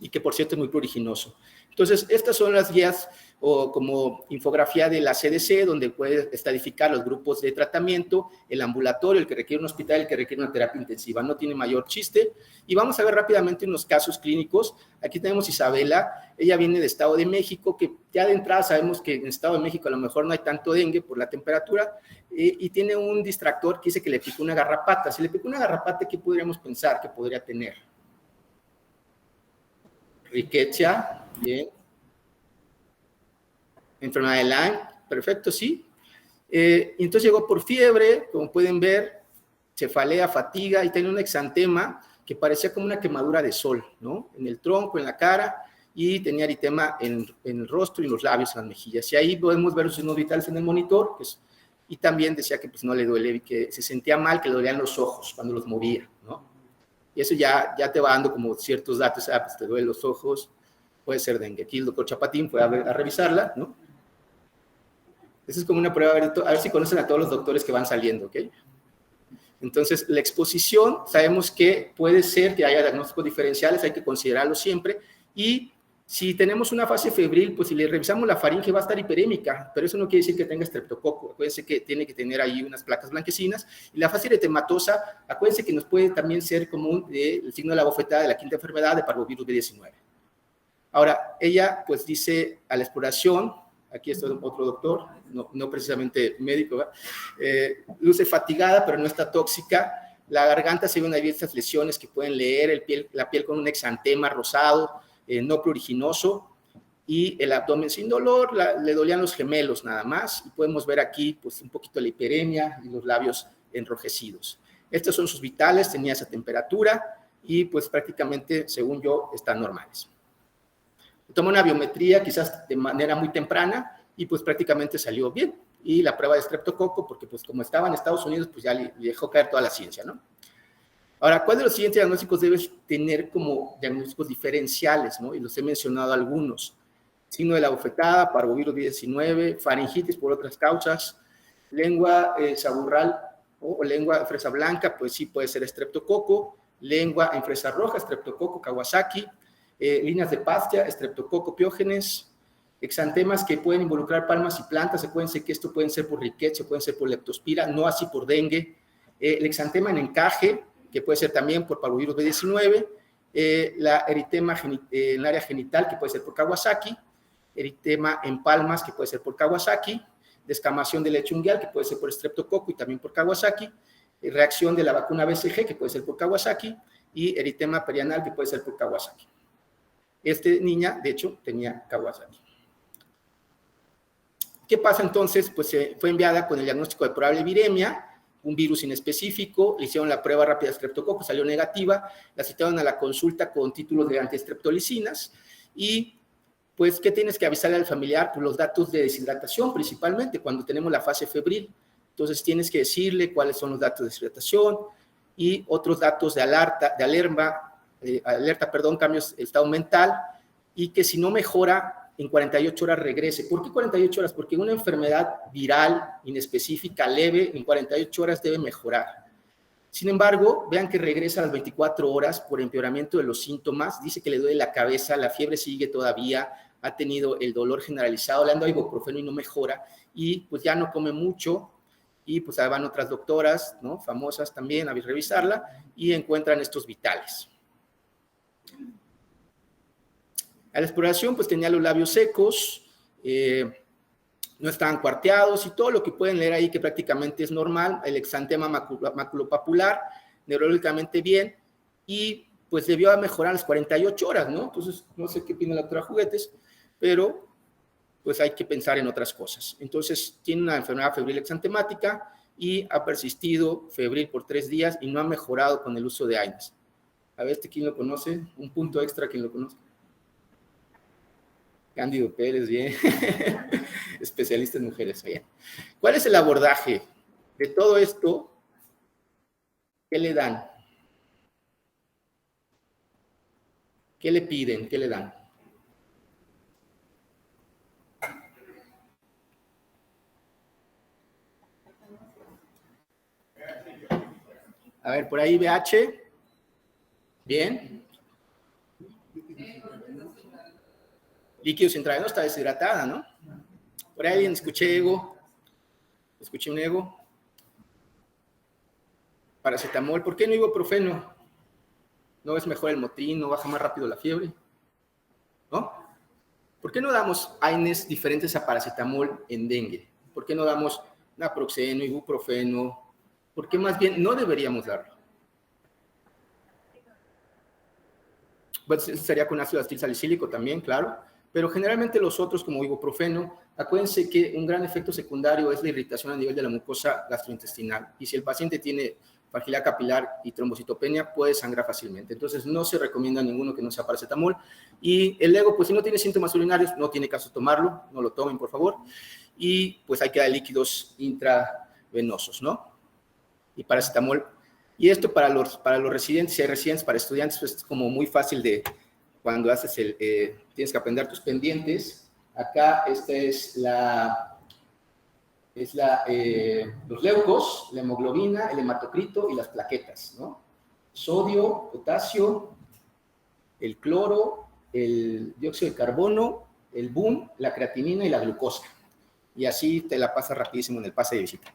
[SPEAKER 2] y que por cierto es muy pruriginoso. Entonces, estas son las guías o como infografía de la CDC, donde puedes estadificar los grupos de tratamiento, el ambulatorio, el que requiere un hospital, el que requiere una terapia intensiva. No tiene mayor chiste. Y vamos a ver rápidamente unos casos clínicos. Aquí tenemos Isabela. Ella viene de Estado de México, que ya de entrada sabemos que en Estado de México a lo mejor no hay tanto dengue por la temperatura, y tiene un distractor que dice que le picó una garrapata. Si le picó una garrapata, ¿qué podríamos pensar que podría tener? Rickettsia, bien. Enfermedad de Lyme, perfecto, sí. Entonces llegó por fiebre, como pueden ver, cefalea, fatiga, y tenía un exantema que parecía como una quemadura de sol, ¿no? En el tronco, en la cara, y tenía eritema en el rostro y en los labios, en las mejillas. Y ahí podemos ver los signos vitales en el monitor, pues, y también decía que pues, no le duele, que se sentía mal, que le dolían los ojos cuando los movía, ¿no? Y eso ya te va dando como ciertos datos, pues te duelen los ojos, puede ser dengue. Aquí el doctor Chapatín fue a revisarla, ¿no? Esa es como una prueba, a ver si conocen a todos los doctores que van saliendo, ¿ok? Entonces, la exposición, sabemos que puede ser que haya diagnósticos diferenciales, hay que considerarlo siempre, y si tenemos una fase febril, pues si le revisamos la faringe va a estar hiperémica, pero eso no quiere decir que tenga estreptococo. Acuérdense que tiene que tener ahí unas placas blanquecinas. Y la fase eritematosa, acuérdense que nos puede también ser común el signo de la bofetada de la quinta enfermedad de parvovirus B19. Ahora, ella pues dice a la exploración, aquí está otro doctor, no precisamente médico, luce fatigada, pero no está tóxica. La garganta se ven ahí estas lesiones que pueden leer, la piel con un exantema rosado, no pruriginoso, y el abdomen sin dolor, le dolían los gemelos nada más, y podemos ver aquí pues un poquito la hiperemia y los labios enrojecidos. Estos son sus vitales, tenía esa temperatura, y pues prácticamente, según yo, están normales. Tomó una biometría quizás de manera muy temprana, y pues prácticamente salió bien, y la prueba de estreptococo, porque pues como estaba en Estados Unidos, pues ya le dejó caer toda la ciencia, ¿no? Ahora, ¿cuál de los siguientes diagnósticos debes tener como diagnósticos diferenciales, ¿no? Y los he mencionado algunos. Signo de la bofetada, parvovirus B19, faringitis por otras causas, lengua saburral o lengua fresa blanca, pues sí puede ser estreptococo, lengua en fresa roja, estreptococo, Kawasaki, líneas de Pastia, estreptococo, piógenes, exantemas que pueden involucrar palmas y plantas, acuérdense que esto pueden ser por Rickettsia, pueden ser por leptospira, no así por dengue, el exantema en encaje, que puede ser también por parvovirus B19, la eritema en el área genital, que puede ser por Kawasaki, eritema en palmas, que puede ser por Kawasaki, descamación de leche unguial, que puede ser por estreptococo y también por Kawasaki, reacción de la vacuna BCG, que puede ser por Kawasaki, y eritema perianal, que puede ser por Kawasaki. Esta niña, de hecho, tenía Kawasaki. ¿Qué pasa entonces? Pues fue enviada con el diagnóstico de probable viremia, un virus inespecífico, le hicieron la prueba rápida de estreptococo, salió negativa, la citaron a la consulta con títulos de antiestreptolicinas y pues, ¿qué tienes que avisarle al familiar? Pues los datos de deshidratación principalmente, cuando tenemos la fase febril. Entonces tienes que decirle cuáles son los datos de deshidratación y otros datos de alerta, cambios de estado mental y que si no mejora, en 48 horas regrese. ¿Por qué 48 horas? Porque una enfermedad viral, inespecífica, leve, en 48 horas debe mejorar. Sin embargo, vean que regresa a las 24 horas por empeoramiento de los síntomas, dice que le duele la cabeza, la fiebre sigue todavía, ha tenido el dolor generalizado, le han dado ibuprofeno y no mejora, y pues ya no come mucho, y pues ahí van otras doctoras, ¿no? Famosas también a revisarla, y encuentran estos vitales. A la exploración, pues tenía los labios secos, no estaban cuarteados y todo lo que pueden leer ahí que prácticamente es normal, el exantema maculopapular, neurológicamente bien, y pues debió mejorar a las 48 horas, ¿no? Entonces, no sé qué opina la doctora Juguetes, pero pues hay que pensar en otras cosas. Entonces, tiene una enfermedad febril exantemática y ha persistido febril por 3 días y no ha mejorado con el uso de AINES. A ver, ¿quién lo conoce? Un punto extra, ¿quién lo conoce? Cándido Pérez, bien. Especialista en mujeres, bien. ¿Cuál es el abordaje de todo esto? ¿Qué le dan? ¿Qué le piden? ¿Qué le dan? A ver, por ahí BH. Bien. Líquidos intravenosos, está deshidratada, ¿no? Por ahí escuché ego. Escuché un ego. Paracetamol. ¿Por qué no ibuprofeno? ¿No es mejor el Motrin? ¿No baja más rápido la fiebre? ¿No? ¿Por qué no damos AINES diferentes a paracetamol en dengue? ¿Por qué no damos naproxeno, ibuprofeno? ¿Por qué más bien no deberíamos darlo? Pues sería con ácido acetil salicílico también, claro, pero generalmente los otros, como ibuprofeno, acuérdense que un gran efecto secundario es la irritación a nivel de la mucosa gastrointestinal, y si el paciente tiene fragilidad capilar y trombocitopenia, puede sangrar fácilmente. Entonces, no se recomienda ninguno que no sea paracetamol. Y el Lego, pues si no tiene síntomas urinarios, no tiene caso tomarlo, no lo tomen, por favor. Y pues hay que dar líquidos intravenosos, ¿no? Y paracetamol. Y esto para los residentes, si hay residentes, para estudiantes, pues es como muy fácil de, cuando haces tienes que aprender tus pendientes. Acá esta es los leucos, la hemoglobina, el hematocrito y las plaquetas, ¿no? Sodio, potasio, el cloro, el dióxido de carbono, el BUN, la creatinina y la glucosa. Y así te la pasas rapidísimo en el pase de visita.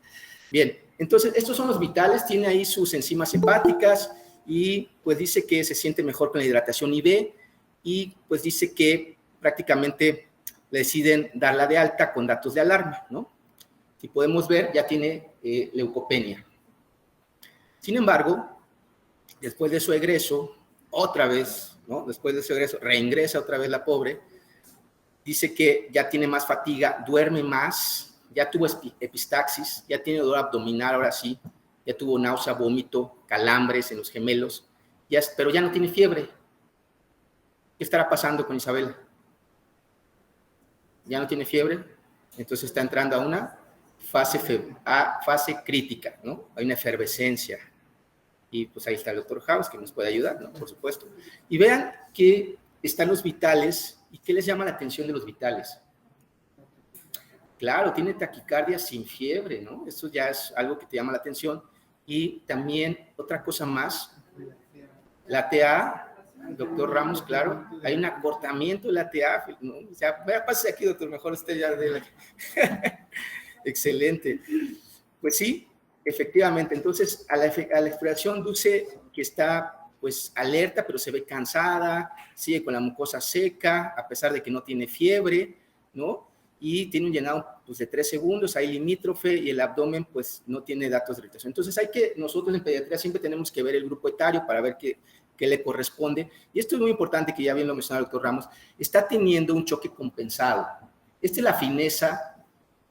[SPEAKER 2] Bien, entonces estos son los vitales, tiene ahí sus enzimas hepáticas y pues dice que se siente mejor con la hidratación IV y pues dice que prácticamente le deciden darla de alta con datos de alarma, ¿no? Si podemos ver, ya tiene leucopenia. Sin embargo, después de su egreso, otra vez, ¿no? Después de su egreso, reingresa otra vez la pobre, dice que ya tiene más fatiga, duerme más, ya tuvo epistaxis, ya tiene dolor abdominal, ahora sí, ya tuvo náusea, vómito, calambres en los gemelos, pero ya no tiene fiebre. ¿Qué estará pasando con Isabela? Ya no tiene fiebre, entonces está entrando a una fase crítica, ¿no? Hay una efervescencia. Y pues ahí está el doctor House, que nos puede ayudar, ¿no? Por supuesto. Y vean que están los vitales, ¿y qué les llama la atención de los vitales? Claro, tiene taquicardia sin fiebre, ¿no? Eso ya es algo que te llama la atención. Y también, otra cosa más, la TA, doctor Ramos, claro, hay un acortamiento de la TA, ¿no? O sea, pase aquí, doctor, mejor usted ya de la... Excelente. Pues sí, efectivamente. Entonces, a la exploración Dulce, que está pues alerta, pero se ve cansada, sigue con la mucosa seca, a pesar de que no tiene fiebre, ¿no? Y tiene un llenado pues, de 3 segundos, ahí limítrofe, y el abdomen pues no tiene datos de irritación. Entonces, nosotros en pediatría siempre tenemos que ver el grupo etario para ver qué le corresponde. Y esto es muy importante, que ya bien lo mencionó el doctor Ramos, está teniendo un choque compensado. Esta es la fineza,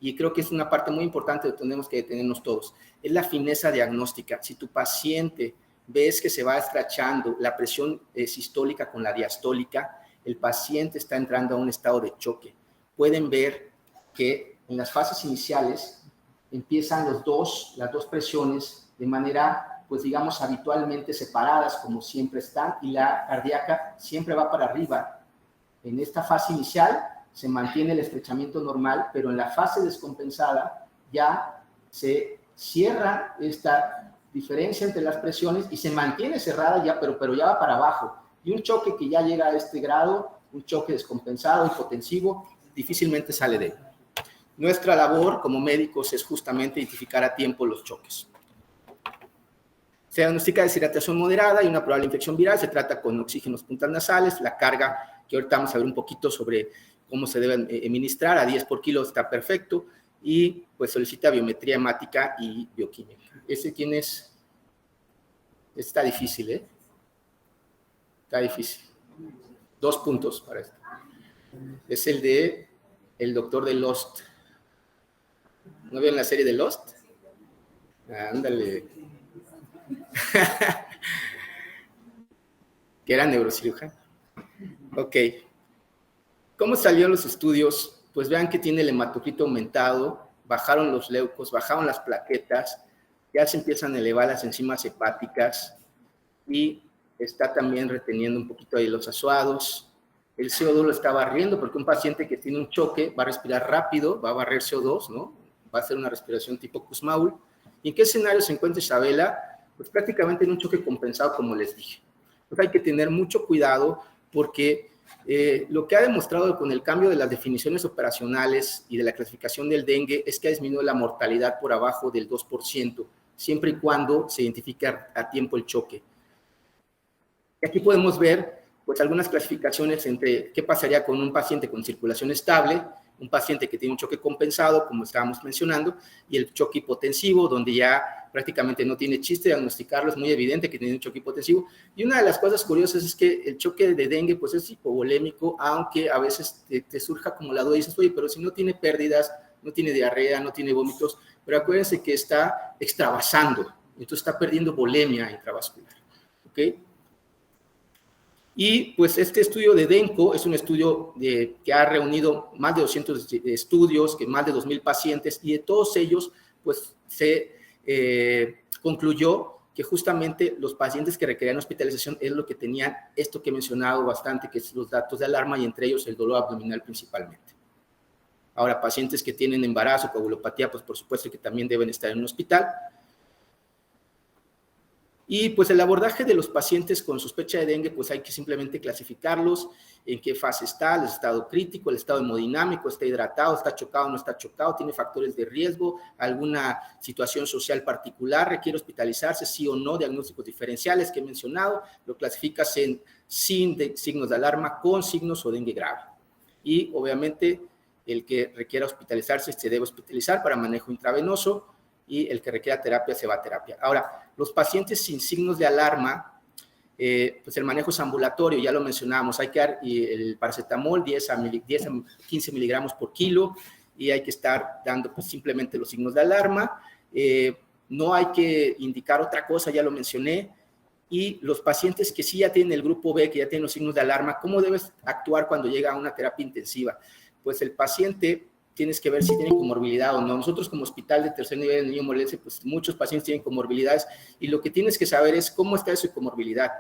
[SPEAKER 2] y creo que es una parte muy importante que tenemos que detenernos todos, es la fineza diagnóstica. Si tu paciente ves que se va estrechando la presión sistólica con la diastólica, el paciente está entrando a un estado de choque. Pueden ver que en las fases iniciales empiezan las dos presiones de manera, pues digamos, habitualmente separadas, como siempre están, y la cardíaca siempre va para arriba. En esta fase inicial se mantiene el estrechamiento normal, pero en la fase descompensada ya se cierra esta diferencia entre las presiones y se mantiene cerrada ya, pero ya va para abajo. Y un choque que ya llega a este grado, un choque descompensado, hipotensivo, difícilmente sale de él. Nuestra labor como médicos es justamente identificar a tiempo los choques. Se diagnostica deshidratación moderada y una probable infección viral, se trata con oxígenos puntas nasales, la carga, que ahorita vamos a ver un poquito sobre cómo se deben administrar, a 10 por kilo está perfecto, y pues solicita biometría hemática y bioquímica. ¿Ese quién es? Está difícil, ¿eh? Está difícil. 2 puntos para esto. Es el de el doctor de Lost. ¿No vieron la serie de Lost? Ándale. Que era neurocirujano. Ok. ¿Cómo salieron los estudios? Pues vean que tiene el hematocrito aumentado, bajaron los leucos, bajaron las plaquetas, ya se empiezan a elevar las enzimas hepáticas y está también reteniendo un poquito ahí los azuados. El CO2 lo está barriendo porque un paciente que tiene un choque va a respirar rápido, va a barrer CO2, ¿no? Va a hacer una respiración tipo Kussmaul. ¿Y en qué escenario se encuentra Isabela? Pues prácticamente en un choque compensado, como les dije. Pues hay que tener mucho cuidado porque lo que ha demostrado con el cambio de las definiciones operacionales y de la clasificación del dengue es que ha disminuido la mortalidad por abajo del 2%, siempre y cuando se identifique a tiempo el choque. Y aquí podemos ver pues, algunas clasificaciones entre qué pasaría con un paciente con circulación estable, un paciente que tiene un choque compensado, como estábamos mencionando, y el choque hipotensivo, donde ya prácticamente no tiene chiste diagnosticarlo, es muy evidente que tiene un choque hipotensivo. Y una de las cosas curiosas es que el choque de dengue pues es hipovolémico, aunque a veces te surja como la duda y dices, oye, pero si no tiene pérdidas, no tiene diarrea, no tiene vómitos, pero acuérdense que está extravasando, entonces está perdiendo volemia intravascular, ¿ok? Y pues este estudio de DENCO es un estudio que ha reunido más de 200 estudios, que más de 2,000 pacientes, y de todos ellos pues se concluyó que justamente los pacientes que requerían hospitalización es lo que tenían esto que he mencionado bastante, que es los datos de alarma, y entre ellos el dolor abdominal principalmente. Ahora, pacientes que tienen embarazo, coagulopatía, pues por supuesto que también deben estar en un hospital. Y pues el abordaje de los pacientes con sospecha de dengue, pues hay que simplemente clasificarlos, en qué fase está, el estado crítico, el estado hemodinámico, está hidratado, está chocado, no está chocado, tiene factores de riesgo, alguna situación social particular, requiere hospitalizarse, sí o no, diagnósticos diferenciales que he mencionado, lo clasificas en sin signos de alarma, con signos o dengue grave. Y obviamente el que requiera hospitalizarse se debe hospitalizar para manejo intravenoso, y el que requiera terapia se va a terapia. Ahora, los pacientes sin signos de alarma, pues el manejo es ambulatorio, ya lo mencionábamos, hay que dar el paracetamol 10 a 15 miligramos por kilo, y hay que estar dando pues simplemente los signos de alarma, no hay que indicar otra cosa, ya lo mencioné. Y los pacientes que sí ya tienen el grupo B, que ya tienen los signos de alarma, ¿cómo debes actuar cuando llega a una terapia intensiva? Pues el paciente tienes que ver si tiene comorbilidad o no. Nosotros como hospital de tercer nivel de niño morelense, pues muchos pacientes tienen comorbilidades, y lo que tienes que saber es cómo está su comorbilidad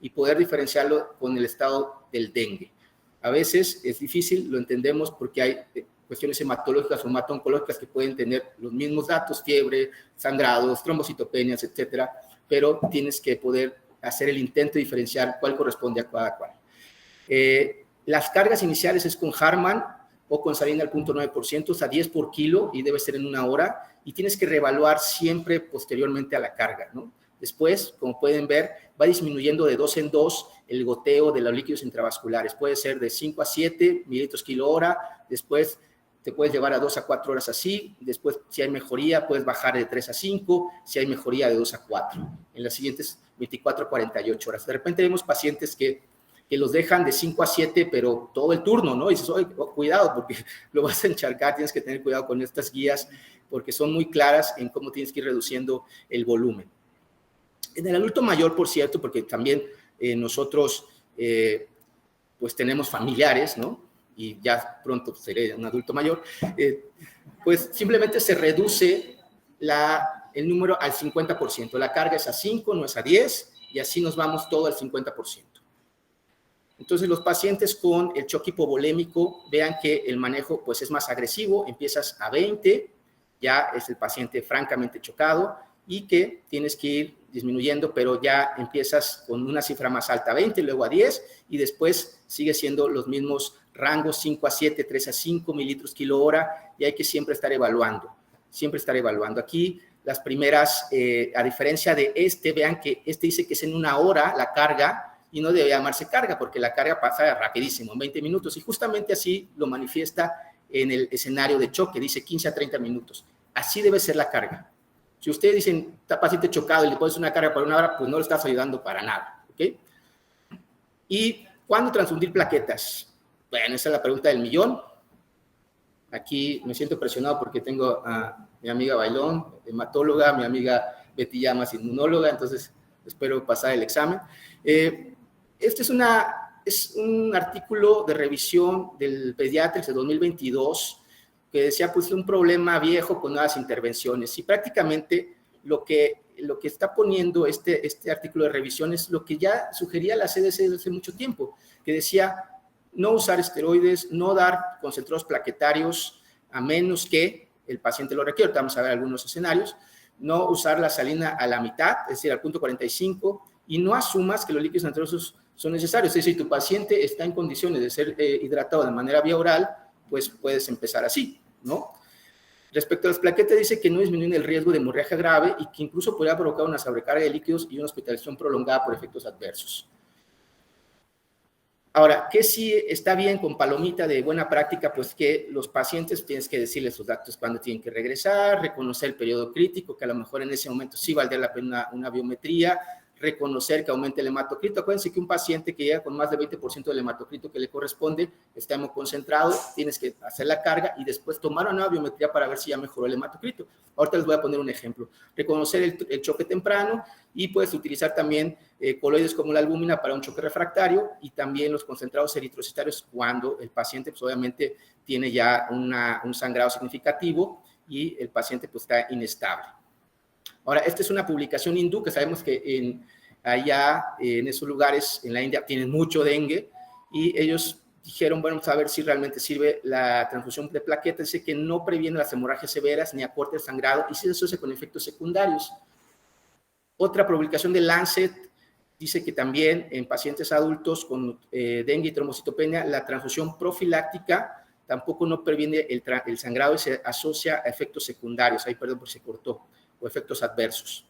[SPEAKER 2] y poder diferenciarlo con el estado del dengue. A veces es difícil, lo entendemos, porque hay cuestiones hematológicas o hemato-oncológicas que pueden tener los mismos datos, fiebre, sangrados, trombocitopenias, etcétera, pero tienes que poder hacer el intento de diferenciar cuál corresponde a cada cual. Las cargas iniciales es con Harman o con salina al 0.9%, o sea, 10 por kilo, y debe ser en 1 hora, y tienes que reevaluar siempre posteriormente a la carga, ¿no? Después, como pueden ver, va disminuyendo de 2 en 2 el goteo de los líquidos intravasculares. Puede ser de 5 a 7 mililitros kilo hora, después te puedes llevar a 2 a 4 horas así, después si hay mejoría puedes bajar de 3 a 5, si hay mejoría de 2 a 4, en las siguientes 24 a 48 horas. De repente vemos pacientes que los dejan de 5 a 7, pero todo el turno, ¿no? Y dices, oye, cuidado, porque lo vas a encharcar, tienes que tener cuidado con estas guías, porque son muy claras en cómo tienes que ir reduciendo el volumen. En el adulto mayor, por cierto, porque también nosotros, pues tenemos familiares, ¿no? Y ya pronto seré un adulto mayor, pues simplemente se reduce el número al 50%. La carga es a 5, no es a 10, y así nos vamos todo al 50%. Entonces, los pacientes con el choque hipovolémico, vean que el manejo pues, es más agresivo, empiezas a 20, ya es el paciente francamente chocado, y que tienes que ir disminuyendo, pero ya empiezas con una cifra más alta, 20, luego a 10, y después sigue siendo los mismos rangos, 5 a 7, 3 a 5 mililitros kilo hora, y hay que siempre estar evaluando. Aquí las primeras, a diferencia de vean que dice que es en 1 hora la carga, y no debe llamarse carga, porque la carga pasa rapidísimo, en 20 minutos, y justamente así lo manifiesta en el escenario de choque, dice 15 a 30 minutos. Así debe ser la carga. Si ustedes dicen, está paciente chocado y le pones una carga por 1 hora, pues no lo estás ayudando para nada, ¿ok? ¿Y cuándo transfundir plaquetas? Bueno, esa es la pregunta del millón. Aquí me siento presionado porque tengo a mi amiga Bailón, hematóloga, mi amiga Betty Llamas, inmunóloga, entonces espero pasar el examen. Este es un artículo de revisión del Pediatrics de 2022 que decía pues un problema viejo con nuevas intervenciones, y prácticamente lo que está poniendo este artículo de revisión es lo que ya sugería la CDC desde hace mucho tiempo, que decía no usar esteroides, no dar concentrados plaquetarios a menos que el paciente lo requiera. Vamos a ver algunos escenarios. No usar la salina a la mitad, es decir, al 0.45, y no asumas que los líquidos natriurosos son necesarios. Es decir, si tu paciente está en condiciones de ser hidratado de manera vía oral, pues puedes empezar así, ¿no? Respecto a las plaquetas, dice que no disminuyen el riesgo de hemorragia grave y que incluso podría provocar una sobrecarga de líquidos y una hospitalización prolongada por efectos adversos. Ahora, ¿qué sí está bien con palomita de buena práctica? Pues que los pacientes tienes que decirles sus datos cuando tienen que regresar, reconocer el periodo crítico, que a lo mejor en ese momento sí valdría la pena una biometría, reconocer que aumente el hematocrito. Acuérdense que un paciente que llega con más del 20% del hematocrito que le corresponde, está hemoconcentrado, tienes que hacer la carga y después tomar una nueva biometría para ver si ya mejoró el hematocrito. Ahorita les voy a poner un ejemplo. Reconocer el choque temprano y puedes utilizar también coloides como la albúmina para un choque refractario y también los concentrados eritrocitarios cuando el paciente pues, obviamente tiene ya un sangrado significativo y el paciente pues, está inestable. Ahora, esta es una publicación hindú que sabemos que allá en esos lugares, en la India, tienen mucho dengue y ellos dijeron, bueno, vamos a ver si realmente sirve la transfusión de plaquetas. Dice que no previene las hemorragias severas ni acorta el sangrado y se asocia con efectos secundarios. Otra publicación de Lancet dice que también en pacientes adultos con dengue y trombocitopenia, la transfusión profiláctica tampoco no previene el sangrado y se asocia a efectos secundarios. Ahí, perdón, porque se cortó. O efectos adversos.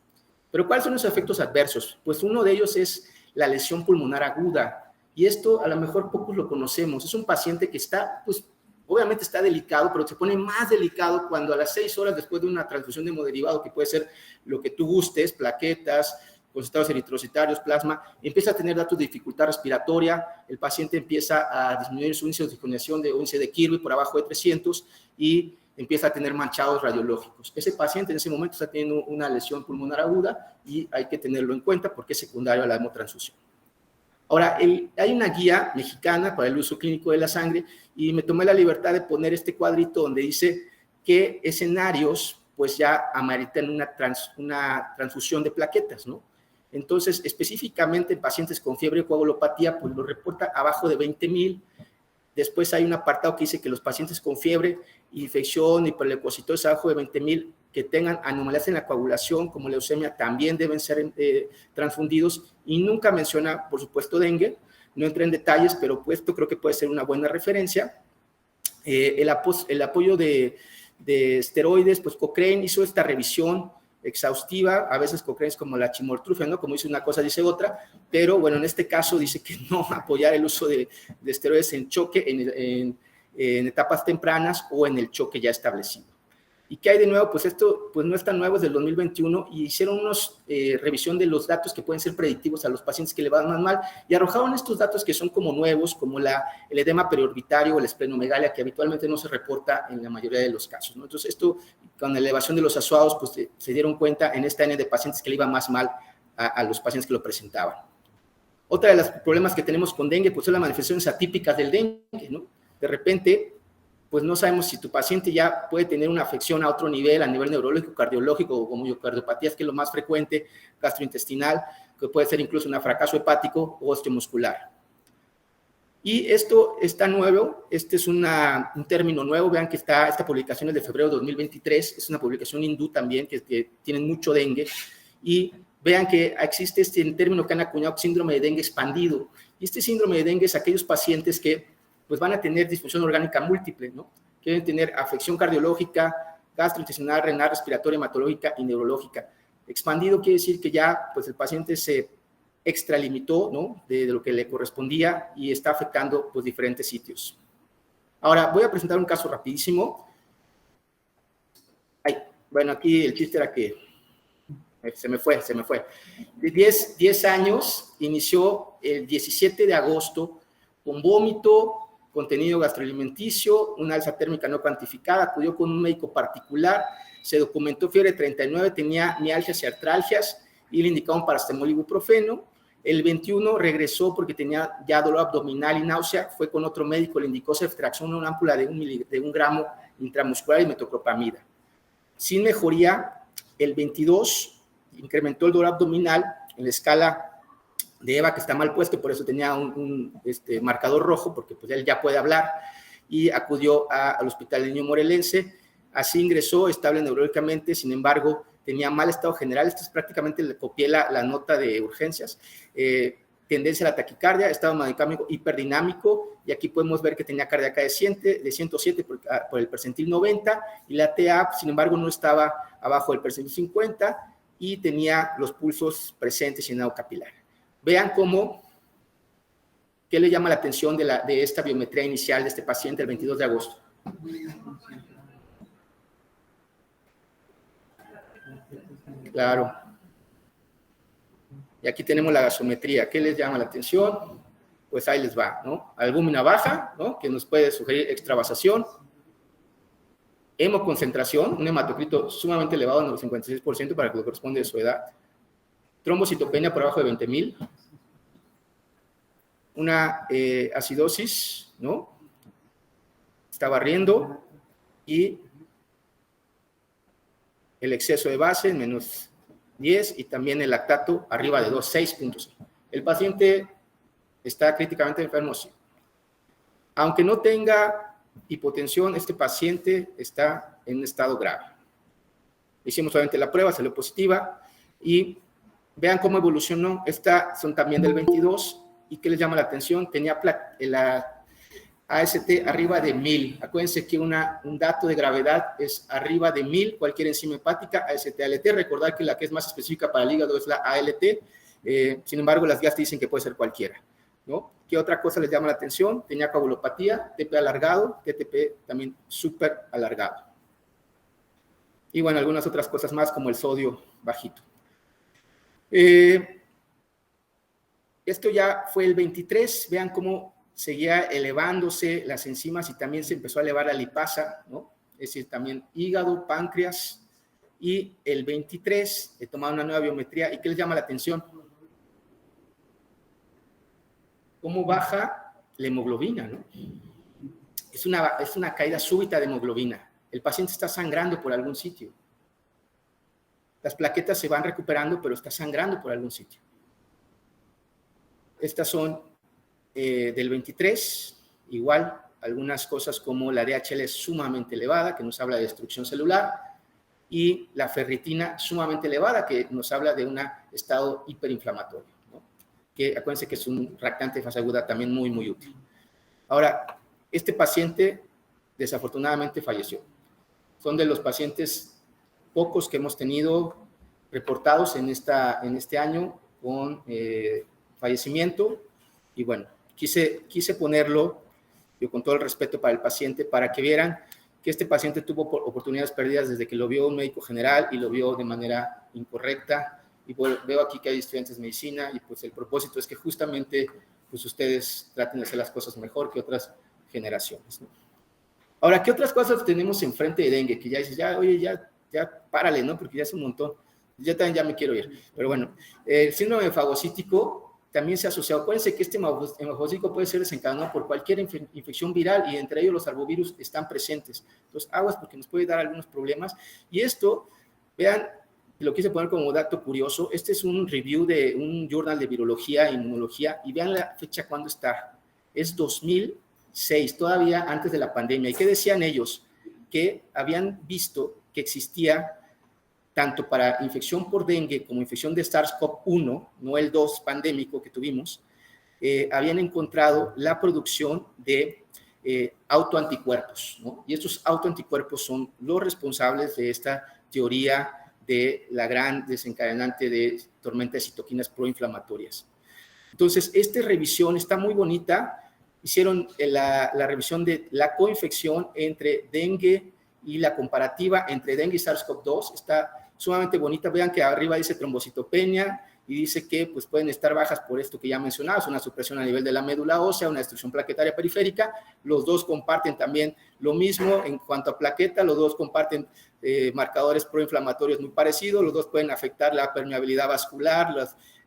[SPEAKER 2] ¿Pero cuáles son los efectos adversos? Pues uno de ellos es la lesión pulmonar aguda, y esto a lo mejor pocos lo conocemos. Es un paciente que está, pues obviamente está delicado, pero se pone más delicado cuando a las 6 horas después de una transfusión de hemoderivado, que puede ser lo que tú gustes, plaquetas, concentrados eritrocitarios, plasma, empieza a tener datos de dificultad respiratoria, el paciente empieza a disminuir su índice de oxigenación de índice de Kirby por abajo de 300 y empieza a tener manchados radiológicos. Ese paciente en ese momento está teniendo una lesión pulmonar aguda y hay que tenerlo en cuenta porque es secundario a la hemotransfusión. Ahora, hay una guía mexicana para el uso clínico de la sangre y me tomé la libertad de poner este cuadrito donde dice qué escenarios pues ya ameritan una transfusión de plaquetas, ¿no? Entonces, específicamente en pacientes con fiebre o coagulopatía, pues lo reporta abajo de 20,000. Después hay un apartado que dice que los pacientes con fiebre, infección, hiperleucocitosis abajo de 20,000 que tengan anomalías en la coagulación como leucemia también deben ser transfundidos, y nunca menciona, por supuesto, dengue. No entra en detalles, pero pues esto creo que puede ser una buena referencia. El apoyo de esteroides, pues Cochrane hizo esta revisión exhaustiva. A veces Cochrane es como la chimortrufia, ¿no? Como dice una cosa, dice otra, pero bueno, en este caso dice que no apoyar el uso de esteroides en choque, en etapas tempranas o en el choque ya establecido. ¿Y qué hay de nuevo? Pues esto pues no es tan nuevo, es del 2021, y hicieron revisión de los datos que pueden ser predictivos a los pacientes que le van más mal, y arrojaron estos datos que son como nuevos, como el edema periorbitario o la esplenomegalia, que habitualmente no se reporta en la mayoría de los casos, ¿no? Entonces esto, con la elevación de los asuados, pues se dieron cuenta en esta N de pacientes que le iba más mal a los pacientes que lo presentaban. Otra de los problemas que tenemos con dengue, pues son las manifestaciones atípicas del dengue, ¿no? De repente, pues no sabemos si tu paciente ya puede tener una afección a otro nivel, a nivel neurológico, cardiológico o miocardiopatías, que es lo más frecuente, gastrointestinal, que puede ser incluso un fracaso hepático o osteomuscular. Y esto está nuevo, este es un término nuevo. Vean que esta publicación es de febrero de 2023, es una publicación hindú también, que tienen mucho dengue, y vean que existe este término que han acuñado, síndrome de dengue expandido, y este síndrome de dengue es aquellos pacientes que pues van a tener disfunción orgánica múltiple, ¿no? Quieren tener afección cardiológica, gastrointestinal, renal, respiratoria, hematológica y neurológica. Expandido quiere decir que ya pues el paciente se extralimitó, ¿no? de lo que le correspondía y está afectando pues diferentes sitios. Ahora voy a presentar un caso rapidísimo. Bueno, aquí el chiste era que se me fue. De 10 años, inició el 17 de agosto con vómito, contenido gastroalimenticio, una alza térmica no cuantificada, acudió con un médico particular, se documentó fiebre 39, tenía mialgias y artralgias y le indicaron paracetamol y ibuprofeno. El 21 regresó porque tenía ya dolor abdominal y náusea, fue con otro médico, le indicó ceftriaxona, una ámpula de 1 gramo intramuscular y metoclopramida. Sin mejoría, el 22 incrementó el dolor abdominal en la escala de EVA, que está mal puesto, por eso tenía un marcador rojo, porque pues él ya puede hablar, y acudió al Hospital Niño Morelense. Así ingresó, estable neurológicamente, sin embargo, tenía mal estado general. Esto es prácticamente, le copié la nota de urgencias, tendencia a la taquicardia, estado hemodinámico hiperdinámico, y aquí podemos ver que tenía cardíaca de 107 por el percentil 90, y la TA, sin embargo, no estaba abajo del percentil 50, y tenía los pulsos presentes y llenado capilar. Vean cómo ¿Qué le llama la atención de esta biometría inicial de este paciente el 22 de agosto? Claro. Y aquí tenemos la gasometría. ¿Qué les llama la atención? Pues ahí les va, ¿no? Albúmina baja, ¿no? Que nos puede sugerir extravasación. Hemoconcentración, un hematocrito sumamente elevado, en el 56% para que lo corresponde a su edad. Trombocitopenia por abajo de 20,000. Una acidosis, ¿no? Está barriendo. Y el exceso de base en menos 10 y también el lactato arriba de 2, 6.0. El paciente está críticamente enfermo, sí. Aunque no tenga hipotensión, este paciente está en un estado grave. Hicimos solamente la prueba, salió positiva y vean cómo evolucionó. Estas son también del 22 y ¿qué les llama la atención? Tenía la AST arriba de 1000. Acuérdense que un dato de gravedad es arriba de 1000, cualquier enzima hepática, AST, ALT. Recordar que la que es más específica para el hígado es la ALT. Sin embargo, las guías dicen que puede ser cualquiera, ¿no? ¿Qué otra cosa les llama la atención? Tenía coagulopatía, TP alargado, TTP también súper alargado. Y bueno, algunas otras cosas más como el sodio bajito. Esto ya fue el 23. Vean cómo seguía elevándose las enzimas y también se empezó a elevar la lipasa, ¿no? Es decir, también hígado, páncreas. Y el 23 he tomado una nueva biometría. ¿Y qué les llama la atención? Cómo baja la hemoglobina, ¿no? Es una caída súbita de hemoglobina. El paciente está sangrando por algún sitio. Las plaquetas se van recuperando, pero está sangrando por algún sitio. Estas son del 23, igual, algunas cosas como la DHL es sumamente elevada, que nos habla de destrucción celular, y la ferritina sumamente elevada, que nos habla de un estado hiperinflamatorio, ¿no? Que acuérdense que es un reactante de fase aguda también muy, muy útil. Ahora, este paciente desafortunadamente falleció. Son de los pacientes pocos que hemos tenido reportados en este año con fallecimiento, y bueno, quise ponerlo, yo con todo el respeto para el paciente, para que vieran que este paciente tuvo oportunidades perdidas desde que lo vio un médico general y lo vio de manera incorrecta, y bueno, veo aquí que hay estudiantes de medicina, y pues el propósito es que justamente pues ustedes traten de hacer las cosas mejor que otras generaciones, ¿no? Ahora, ¿qué otras cosas tenemos enfrente de dengue? Que ya dices, oye, ya párale, ¿no? Porque ya es un montón. Yo también ya me quiero ir. Pero bueno, el síndrome fagocítico también se ha asociado. Acuérdense que este hemofagocítico puede ser desencadenado por cualquier infección viral y entre ellos los arbovirus están presentes. Entonces, aguas porque nos puede dar algunos problemas. Y esto, vean, lo quise poner como dato curioso. Este es un review de un journal de virología e inmunología y vean la fecha cuando está. Es 2006, todavía antes de la pandemia. ¿Y qué decían ellos? Que habían visto que existía tanto para infección por dengue como infección de SARS-CoV-1, no el 2 pandémico que tuvimos, habían encontrado la producción de autoanticuerpos, ¿no? Y estos autoanticuerpos son los responsables de esta teoría de la gran desencadenante de tormenta de citoquinas proinflamatorias. Entonces, esta revisión está muy bonita. Hicieron la revisión de la coinfección entre dengue y la comparativa entre dengue y SARS-CoV-2 está sumamente bonita. Vean que arriba dice trombocitopenia y dice que pues, pueden estar bajas por esto que ya mencionaba, una supresión a nivel de la médula ósea, una destrucción plaquetaria periférica. Los dos comparten también lo mismo en cuanto a plaqueta, los dos comparten marcadores proinflamatorios muy parecidos, los dos pueden afectar la permeabilidad vascular,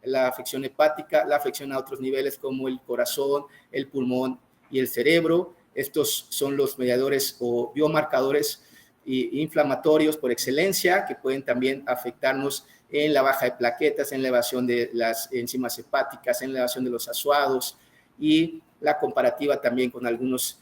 [SPEAKER 2] la afección hepática, la afección a otros niveles como el corazón, el pulmón y el cerebro. Estos son los mediadores o biomarcadores inflamatorios por excelencia que pueden también afectarnos en la baja de plaquetas, en la elevación de las enzimas hepáticas, en la elevación de los azuados y la comparativa también con algunos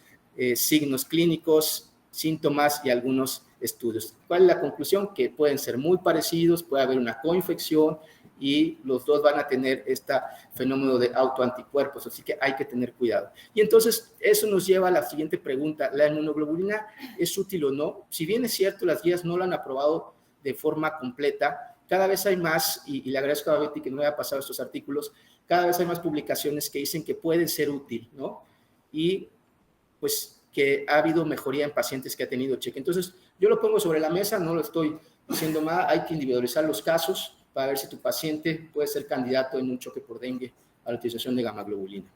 [SPEAKER 2] signos clínicos, síntomas y algunos estudios. ¿Cuál es la conclusión? Que pueden ser muy parecidos, puede haber una coinfección y los dos van a tener este fenómeno de autoanticuerpos, así que hay que tener cuidado. Y entonces eso nos lleva a la siguiente pregunta: ¿la inmunoglobulina es útil o no? Si bien es cierto, las guías no lo han aprobado de forma completa, cada vez hay más, y le agradezco a Betty que no haya pasado estos artículos, cada vez hay más publicaciones que dicen que puede ser útil, ¿no? Y pues que ha habido mejoría en pacientes que ha tenido cheque. Entonces, yo lo pongo sobre la mesa, no lo estoy diciendo más, hay que individualizar los casos para ver si tu paciente puede ser candidato en un choque por dengue a la utilización de gamma-globulina.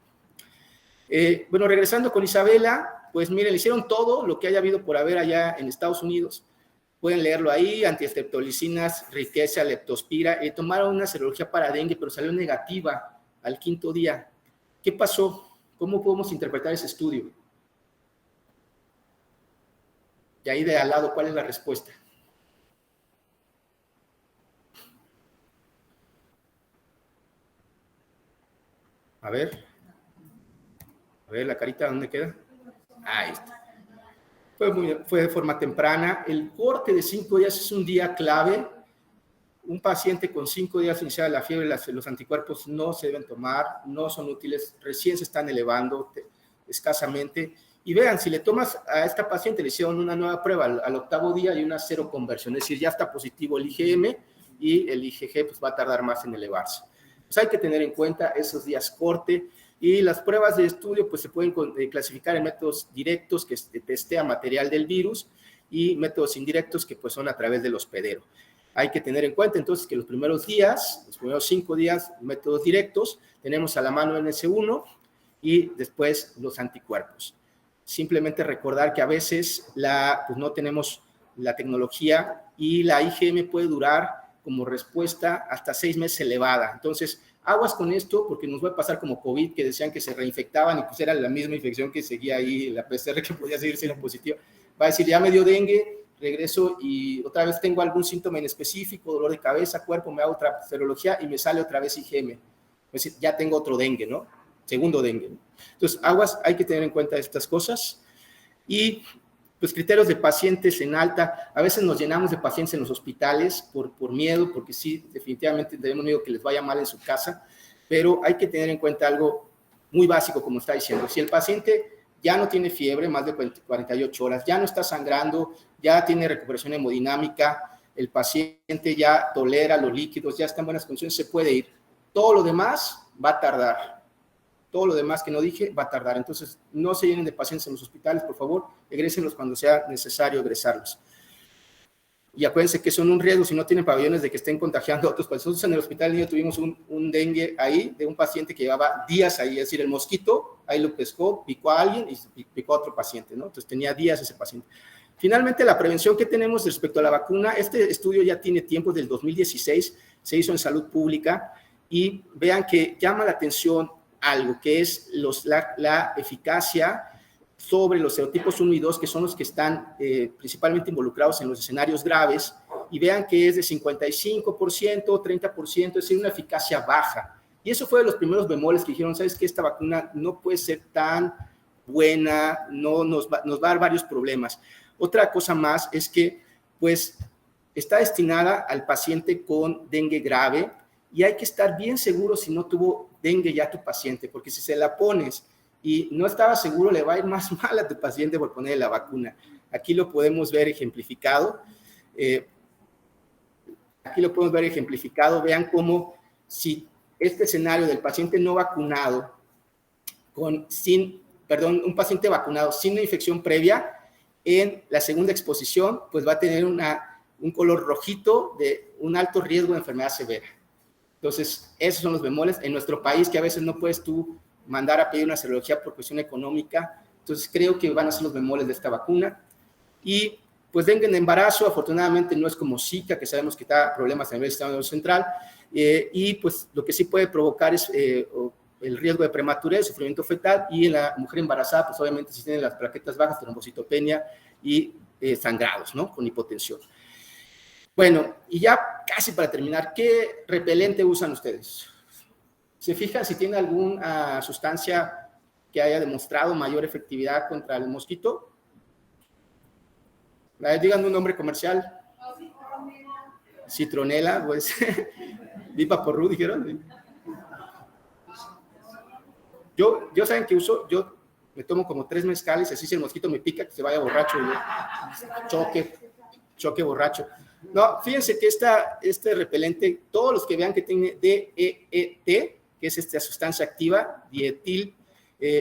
[SPEAKER 2] Bueno, regresando con Isabela, pues miren, le hicieron todo lo que haya habido por haber allá en Estados Unidos. Pueden leerlo ahí, antiestreptolicinas, riqueza, leptospira. Tomaron una serología para dengue, pero salió negativa al 5º día. ¿Qué pasó? ¿Cómo podemos interpretar ese estudio? Y ahí de al lado, ¿cuál es la respuesta? A ver, la carita, ¿dónde queda? Ahí está. Fue de forma temprana. El corte de 5 días es un día clave. Un paciente con 5 días iniciada la fiebre, los anticuerpos no se deben tomar, no son útiles, recién se están elevando escasamente. Y vean, si le tomas a esta paciente, le hicieron una nueva prueba al 8º día y una cero conversión, es decir, ya está positivo el IgM y el IgG pues, va a tardar más en elevarse. Pues hay que tener en cuenta esos días corte. Y las pruebas de estudio pues, se pueden clasificar en métodos directos que testea material del virus y métodos indirectos que pues, son a través del hospedero. Hay que tener en cuenta entonces que los primeros 5 días, métodos directos, tenemos a la mano NS1 y después los anticuerpos. Simplemente recordar que a veces pues no tenemos la tecnología y la IgM puede durar como respuesta hasta 6 meses elevada. Entonces, aguas con esto porque nos va a pasar como COVID, que decían que se reinfectaban y pues era la misma infección que seguía ahí, la PCR que podía seguir siendo positiva. Va a decir, ya me dio dengue, regreso y otra vez tengo algún síntoma en específico, dolor de cabeza, cuerpo, me hago otra serología y me sale otra vez IgM. Es decir, ya tengo otro dengue, ¿no? Segundo dengue. Entonces, aguas, hay que tener en cuenta estas cosas. Y pues criterios de pacientes en alta, a veces nos llenamos de pacientes en los hospitales por miedo, porque sí, definitivamente tenemos miedo que les vaya mal en su casa, pero hay que tener en cuenta algo muy básico, como está diciendo. Si el paciente ya no tiene fiebre, más de 48 horas, ya no está sangrando, ya tiene recuperación hemodinámica, el paciente ya tolera los líquidos, ya está en buenas condiciones, se puede ir. Todo lo demás va a tardar. Todo lo demás que no dije va a tardar. Entonces, no se llenen de pacientes en los hospitales, por favor, egrésenlos cuando sea necesario egresarlos. Y acuérdense que son un riesgo si no tienen pabellones de que estén contagiando a otros pacientes. Nosotros en el hospital niño tuvimos un dengue ahí de un paciente que llevaba días ahí, es decir, el mosquito ahí lo pescó, picó a alguien y picó a otro paciente, ¿no? Entonces tenía días ese paciente. Finalmente, la prevención que tenemos respecto a la vacuna, este estudio ya tiene tiempo, del 2016, se hizo en Salud Pública, y vean que llama la atención algo, que es la eficacia sobre los serotipos 1 y 2, que son los que están principalmente involucrados en los escenarios graves, y vean que es de 55%, 30%, es decir, una eficacia baja. Y eso fue de los primeros bemoles que dijeron, ¿sabes qué? Esta vacuna no puede ser tan buena, no nos va a dar varios problemas. Otra cosa más es que, pues, está destinada al paciente con dengue grave, y hay que estar bien seguro si no tuvo dengue ya tu paciente, porque si se la pones y no estaba seguro, le va a ir más mal a tu paciente por ponerle la vacuna. Aquí lo podemos ver ejemplificado. Vean cómo si este escenario del paciente no vacunado, un paciente vacunado sin una infección previa, en la segunda exposición, pues va a tener un color rojito de un alto riesgo de enfermedad severa. Entonces, esos son los bemoles. En nuestro país, que a veces no puedes tú mandar a pedir una serología por cuestión económica, entonces creo que van a ser los bemoles de esta vacuna. Y pues dengue en embarazo, afortunadamente no es como Zika, que sabemos que da problemas a nivel del sistema nervioso central, y pues lo que sí puede provocar es el riesgo de prematurez, sufrimiento fetal, y en la mujer embarazada, pues obviamente si tienen las plaquetas bajas, trombocitopenia y sangrados, ¿no? Con hipotensión. Bueno, y ya casi para terminar, ¿qué repelente usan ustedes? ¿Se fijan si tiene alguna sustancia que haya demostrado mayor efectividad contra el mosquito? Díganme un nombre comercial. Citronela, pues. Vivaporru, dijeron. Yo saben que uso, yo me tomo como 3 mezcales, así si el mosquito me pica, que se vaya borracho, choque borracho. No, fíjense que este repelente, todos los que vean que tiene DEET, que es esta sustancia activa,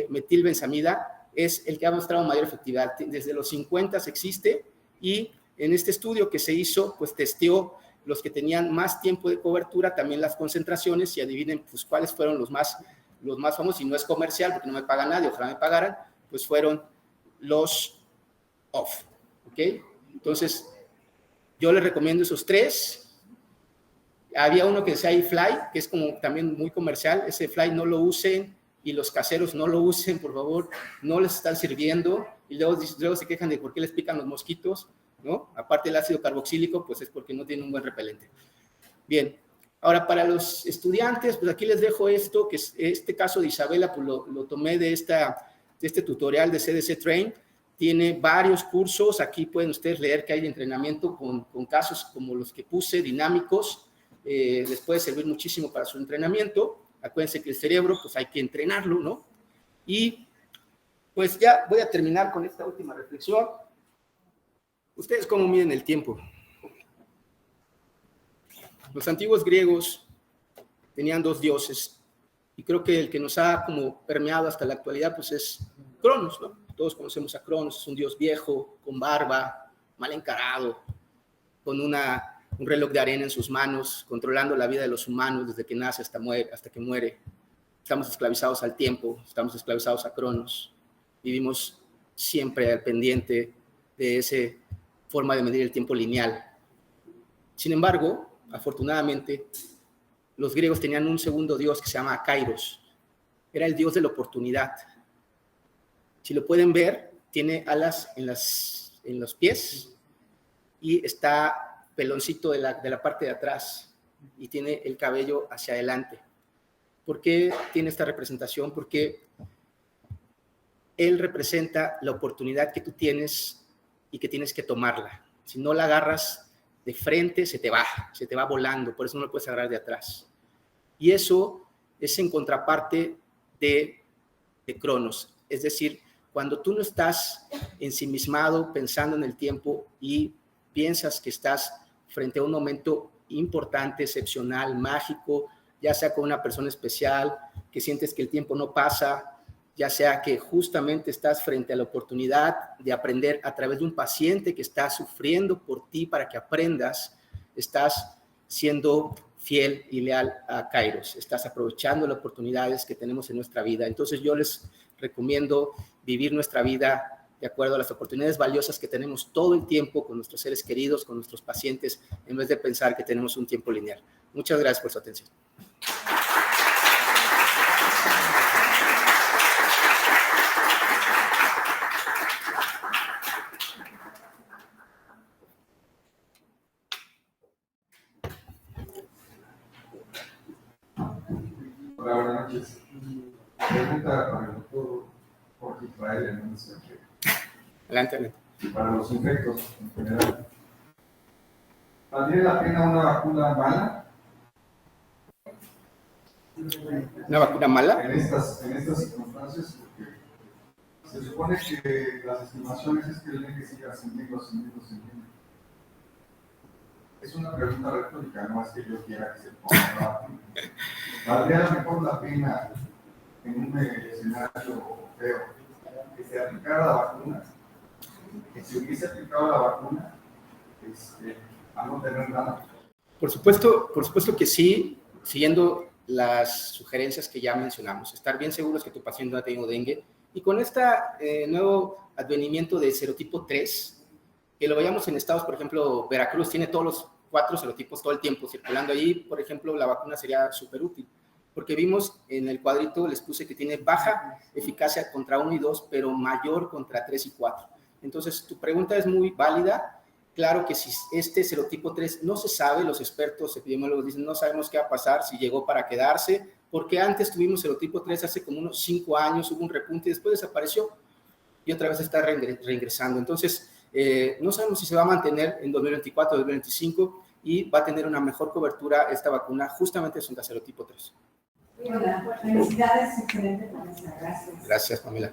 [SPEAKER 2] metilbenzamida, es el que ha mostrado mayor efectividad. Desde los 50 existe, y en este estudio que se hizo, pues testeó los que tenían más tiempo de cobertura, también las concentraciones, y adivinen pues cuáles fueron los más famosos, y no es comercial porque no me paga nadie, ojalá me pagaran, pues fueron los off, ¿ok? Entonces, yo les recomiendo esos 3. Había uno que decía iFly, que es como también muy comercial. Ese Fly no lo usen, y los caseros no lo usen, por favor, no les están sirviendo, y luego se quejan de por qué les pican los mosquitos, ¿no? Aparte del ácido carboxílico, pues es porque no tienen un buen repelente. Bien, ahora para los estudiantes, pues aquí les dejo esto, que es este caso de Isabela, pues lo tomé de este tutorial de CDC Train. Tiene varios cursos, aquí pueden ustedes leer que hay de entrenamiento con casos como los que puse, dinámicos. Les puede servir muchísimo para su entrenamiento. Acuérdense que el cerebro, pues hay que entrenarlo, ¿no? Y pues ya voy a terminar con esta última reflexión. ¿Ustedes cómo miden el tiempo? Los antiguos griegos tenían 2 dioses, y creo que el que nos ha como permeado hasta la actualidad, pues es Cronos, ¿no? Todos conocemos a Cronos, es un dios viejo, con barba, mal encarado, con un reloj de arena en sus manos, controlando la vida de los humanos desde que nace hasta que muere. Estamos esclavizados al tiempo, estamos esclavizados a Cronos. Vivimos siempre al pendiente de esa forma de medir el tiempo lineal. Sin embargo, afortunadamente, los griegos tenían un segundo dios que se llama Kairos. Era el dios de la oportunidad. Si lo pueden ver, tiene alas en los pies, y está peloncito de la parte de atrás, y tiene el cabello hacia adelante. ¿Por qué tiene esta representación? Porque él representa la oportunidad que tú tienes y que tienes que tomarla. Si no la agarras de frente, se te va volando, por eso no lo puedes agarrar de atrás. Y eso es en contraparte de Cronos, es decir, cuando tú no estás ensimismado pensando en el tiempo y piensas que estás frente a un momento importante, excepcional, mágico, ya sea con una persona especial, que sientes que el tiempo no pasa, ya sea que justamente estás frente a la oportunidad de aprender a través de un paciente que está sufriendo por ti para que aprendas, estás siendo fiel y leal a Kairos, estás aprovechando las oportunidades que tenemos en nuestra vida. Entonces yo les recomiendo vivir nuestra vida de acuerdo a las oportunidades valiosas que tenemos todo el tiempo con nuestros seres queridos, con nuestros pacientes, en vez de pensar que tenemos un tiempo lineal. Muchas gracias por su atención.
[SPEAKER 3] Hola, buenas noches. Pregunta para el doctor Jorge Israel en un centro.
[SPEAKER 2] Adelante.
[SPEAKER 3] Para los infectos en general, ¿valdría la pena una vacuna mala?
[SPEAKER 2] ¿Una vacuna mala?
[SPEAKER 3] En estas circunstancias, porque se supone que las estimaciones es que el dengue siga ascendiendo. Es una pregunta retórica, no es que yo quiera que se ponga la vacuna. ¿Valdría mejor la pena en un escenario feo que se aplicara la vacuna? Que se hubiese aplicado la vacuna a no tener nada.
[SPEAKER 2] Por supuesto que sí, siguiendo las sugerencias que ya mencionamos, estar bien seguros que tu paciente no ha tenido dengue, y con este nuevo advenimiento de serotipo 3, que lo veamos en estados, por ejemplo, Veracruz tiene todos los 4 serotipos todo el tiempo circulando allí, por ejemplo, la vacuna sería súper útil, porque vimos en el cuadrito, les puse que tiene baja eficacia contra 1 y 2, pero mayor contra 3 y 4. Entonces, tu pregunta es muy válida. Claro que si este serotipo 3 no se sabe, los expertos epidemiólogos dicen, no sabemos qué va a pasar, si llegó para quedarse, porque antes tuvimos serotipo 3 hace como unos 5 años, hubo un repunte y después desapareció y otra vez está reingresando. Entonces, no sabemos si se va a mantener en 2024 o 2025 y va a tener una mejor cobertura esta vacuna justamente contra serotipo 3.
[SPEAKER 4] Hola, felicidades, excelente ponencia, gracias.
[SPEAKER 2] Gracias, Pamela.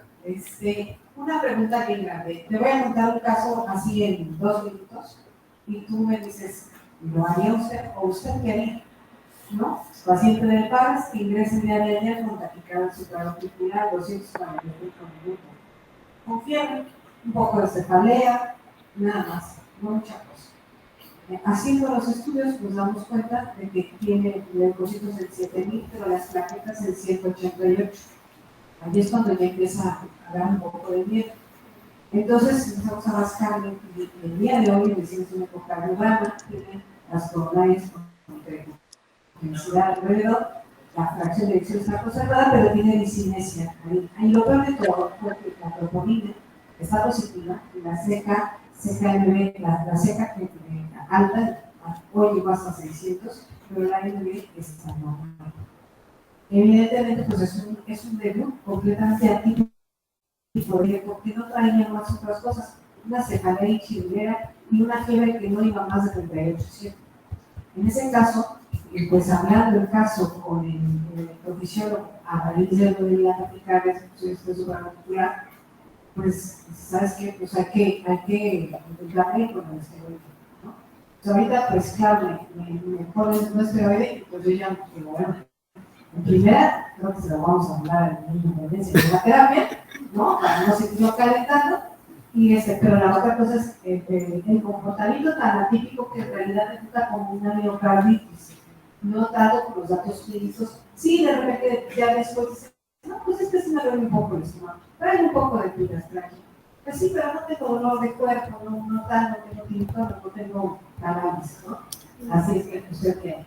[SPEAKER 4] Una pregunta bien grande. Te voy a contar un caso así en 2 minutos y tú me dices, ¿lo haría usted o usted qué haría? ¿no? Paciente del PARS que ingresa diariamente con taquicardia supraventricular 248 por minuto. Con fiebre, un poco de cefalea, nada más, no mucha cosa. Haciendo los estudios nos damos cuenta de que tiene leucocitos en 7000, pero las plaquetas en 188. Ahí es cuando ya empieza a dar un poco de miedo. Entonces empezamos a rascarle y el día de hoy le hicimos un ecocardiograma, tiene las coronarias con densidad alrededor, la fracción de eyección está conservada, pero tiene discinesia. Ahí lo peor de todo fue que la troponina está positiva y la seca seca alta, hoy llegó hasta 600, pero la AMB está normal. Evidentemente, pues es un debut completamente atípico, porque no traía más otras cosas, una cefalea inchilera y una fiebre que no iba más de 38,7. En ese caso, pues hablando del caso con el profesiólogo a raíz de lo de la taquicardia supraventricular, pues, ¿sabes qué? Pues hay que intentarle con el esteroide, ¿no? Pues ahorita, pues claro, me ponen un esteroide y pues yo ya, bueno, en primera, creo que se lo vamos a hablar en la independencia de la terapia, ¿no? Para no seguir calentando. Pero la otra cosa es el comportamiento tan atípico que en realidad resulta como una miocarditis, no tanto por los datos clínicos. Sí, de repente ya después dices, no, pues se me duele un poco el estómago, trae un poco de pilas, tranquilo. Pues sí, pero no tengo dolor de cuerpo, no tanto, no tengo tintor, no tengo cannabis, ¿no? Así es que usted qué.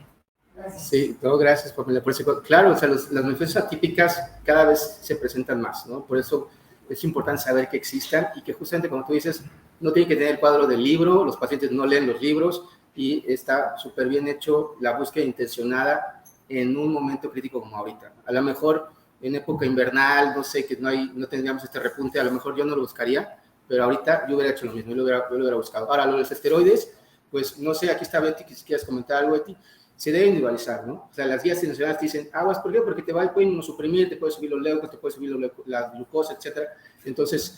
[SPEAKER 4] Gracias.
[SPEAKER 2] Sí, no, gracias por eso. Claro, o sea, las manifestaciones atípicas cada vez se presentan más, ¿no? Por eso es importante saber que existan y que justamente, como tú dices, no tiene que tener el cuadro del libro, los pacientes no leen los libros y está súper bien hecho la búsqueda intencionada en un momento crítico como ahorita. A lo mejor en época invernal, no sé, que no tendríamos este repunte, a lo mejor yo no lo buscaría, pero ahorita yo hubiera hecho lo mismo, yo lo hubiera buscado. Ahora, lo de los esteroides, pues no sé, aquí está Betty, que si quieres comentar algo, Betty, se debe individualizar, ¿no? O sea, las guías internacionales te dicen, aguas, ¿por qué? Porque te pueden inmunosuprimir, te puede subir los leucos, te puede subir la glucosa, etcétera. Entonces,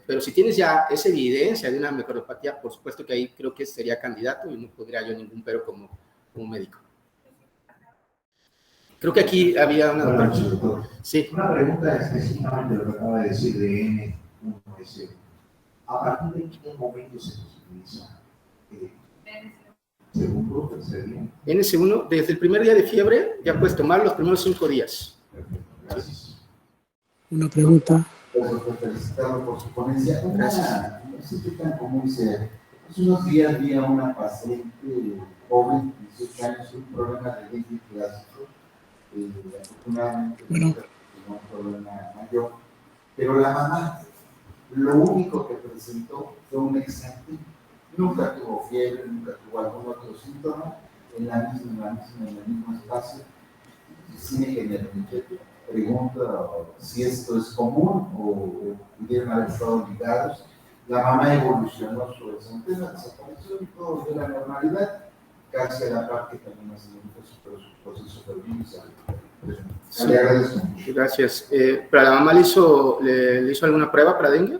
[SPEAKER 2] pero si tienes ya esa evidencia de una micropatia, por supuesto que ahí creo que sería candidato y no podría yo ningún pero como médico. Creo que aquí había una...
[SPEAKER 5] Buenas noches, doctor.
[SPEAKER 2] Sí.
[SPEAKER 5] Una pregunta específicamente de lo que acaba de decir de N1S. ¿A partir de qué momento se utiliza? Segundo o tercer día.
[SPEAKER 2] NS1, desde el primer día de fiebre ya puedes tomar los primeros 5 días.
[SPEAKER 5] Perfecto, gracias.
[SPEAKER 6] Una pregunta.
[SPEAKER 3] Por felicitarlo por su ponencia. No sé qué tan común sea. Hace unos días vi a una paciente joven, 18 años, un problema de dengue clásico. Afortunadamente no un problema mayor. Pero la mamá, lo único que presentó fue un examen. Nunca tuvo fiebre, nunca tuvo algún otro síntoma, en el mismo espacio. Sí me genera inquietud. Pregunta si esto es común o pudieron haber estado ligados. La mamá evolucionó su desempeño, desapareció y todo de la normalidad. Casi a la parte también hace su proceso febril y salud. Le agradezco.
[SPEAKER 2] Gracias. ¿Para la mamá le hizo alguna prueba para dengue?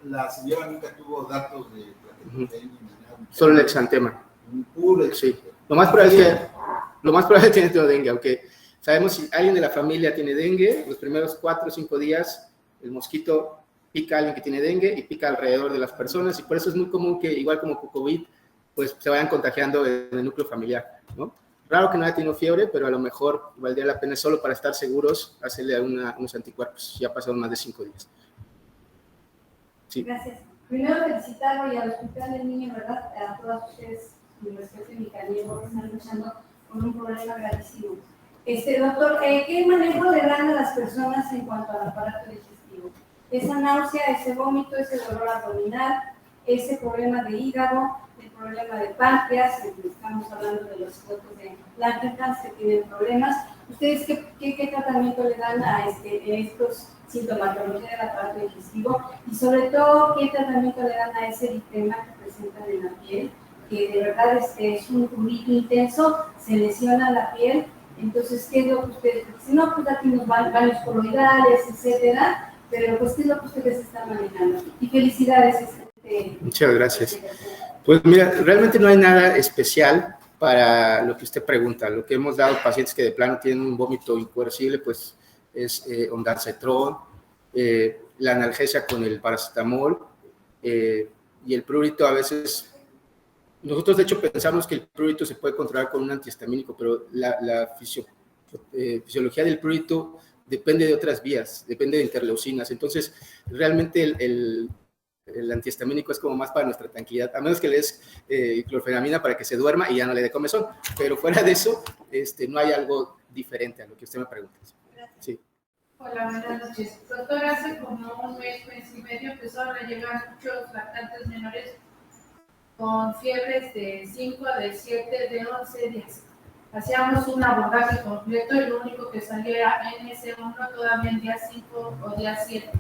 [SPEAKER 3] La señora nunca tuvo datos de
[SPEAKER 2] solo el exantema.
[SPEAKER 3] Puro
[SPEAKER 2] sí. Lo más probable es que tiene dengue, aunque sabemos si alguien de la familia tiene dengue, los primeros 4 o 5 días el mosquito pica a alguien que tiene dengue y pica alrededor de las personas y por eso es muy común que igual como con COVID pues se vayan contagiando en el núcleo familiar, ¿no? Raro que no haya tenido fiebre, pero a lo mejor valdría la pena solo para estar seguros hacerle unos anticuerpos. Ya pasaron más de 5 días. Sí.
[SPEAKER 7] Gracias. Primero felicitarlo y al Hospital del Niño, ¿verdad? A todas ustedes, mi respeto y mi cariño, porque están luchando con un problema gravísimo. Doctor, ¿qué manejo le dan a las personas en cuanto al aparato digestivo? Esa náusea, ese vómito, ese dolor abdominal, ese problema de hígado, el problema de páncreas, estamos hablando de los cuerpos de lácteas que tienen problemas. ¿Ustedes qué tratamiento le dan a estos sintomatología del aparato digestivo? Y sobre todo, ¿qué tratamiento le dan a ese eritema que presentan en la piel? Que de verdad es un prurito intenso, se lesiona la piel. Entonces, ¿qué es lo que ustedes? Porque si no, pues aquí nos van baños coloidales, etcétera, pero pues, ¿qué es lo que ustedes están manejando? Y felicidades.
[SPEAKER 2] Muchas gracias. Pues mira, realmente no hay nada especial para lo que usted pregunta. Lo que hemos dado a pacientes que de plano tienen un vómito incoercible, pues es ondansetron, la analgesia con el paracetamol y el prurito. A veces, nosotros de hecho pensamos que el prurito se puede controlar con un antihistamínico, pero la fisiología del prurito depende de otras vías, depende de interleucinas. Entonces, realmente el antihistamínico es como más para nuestra tranquilidad, a menos que le des clorfenamina para que se duerma y ya no le dé comezón. Pero fuera de eso, no hay algo diferente a lo que usted me pregunta. Sí.
[SPEAKER 8] Hola, buenas noches. Doctor, hace como un mes y medio empezaron a llegar muchos lactantes menores con fiebres de 5, de 7, de 11 días. Hacíamos un abordaje completo y lo único que salía era NS1 todavía en día 5 o día 7.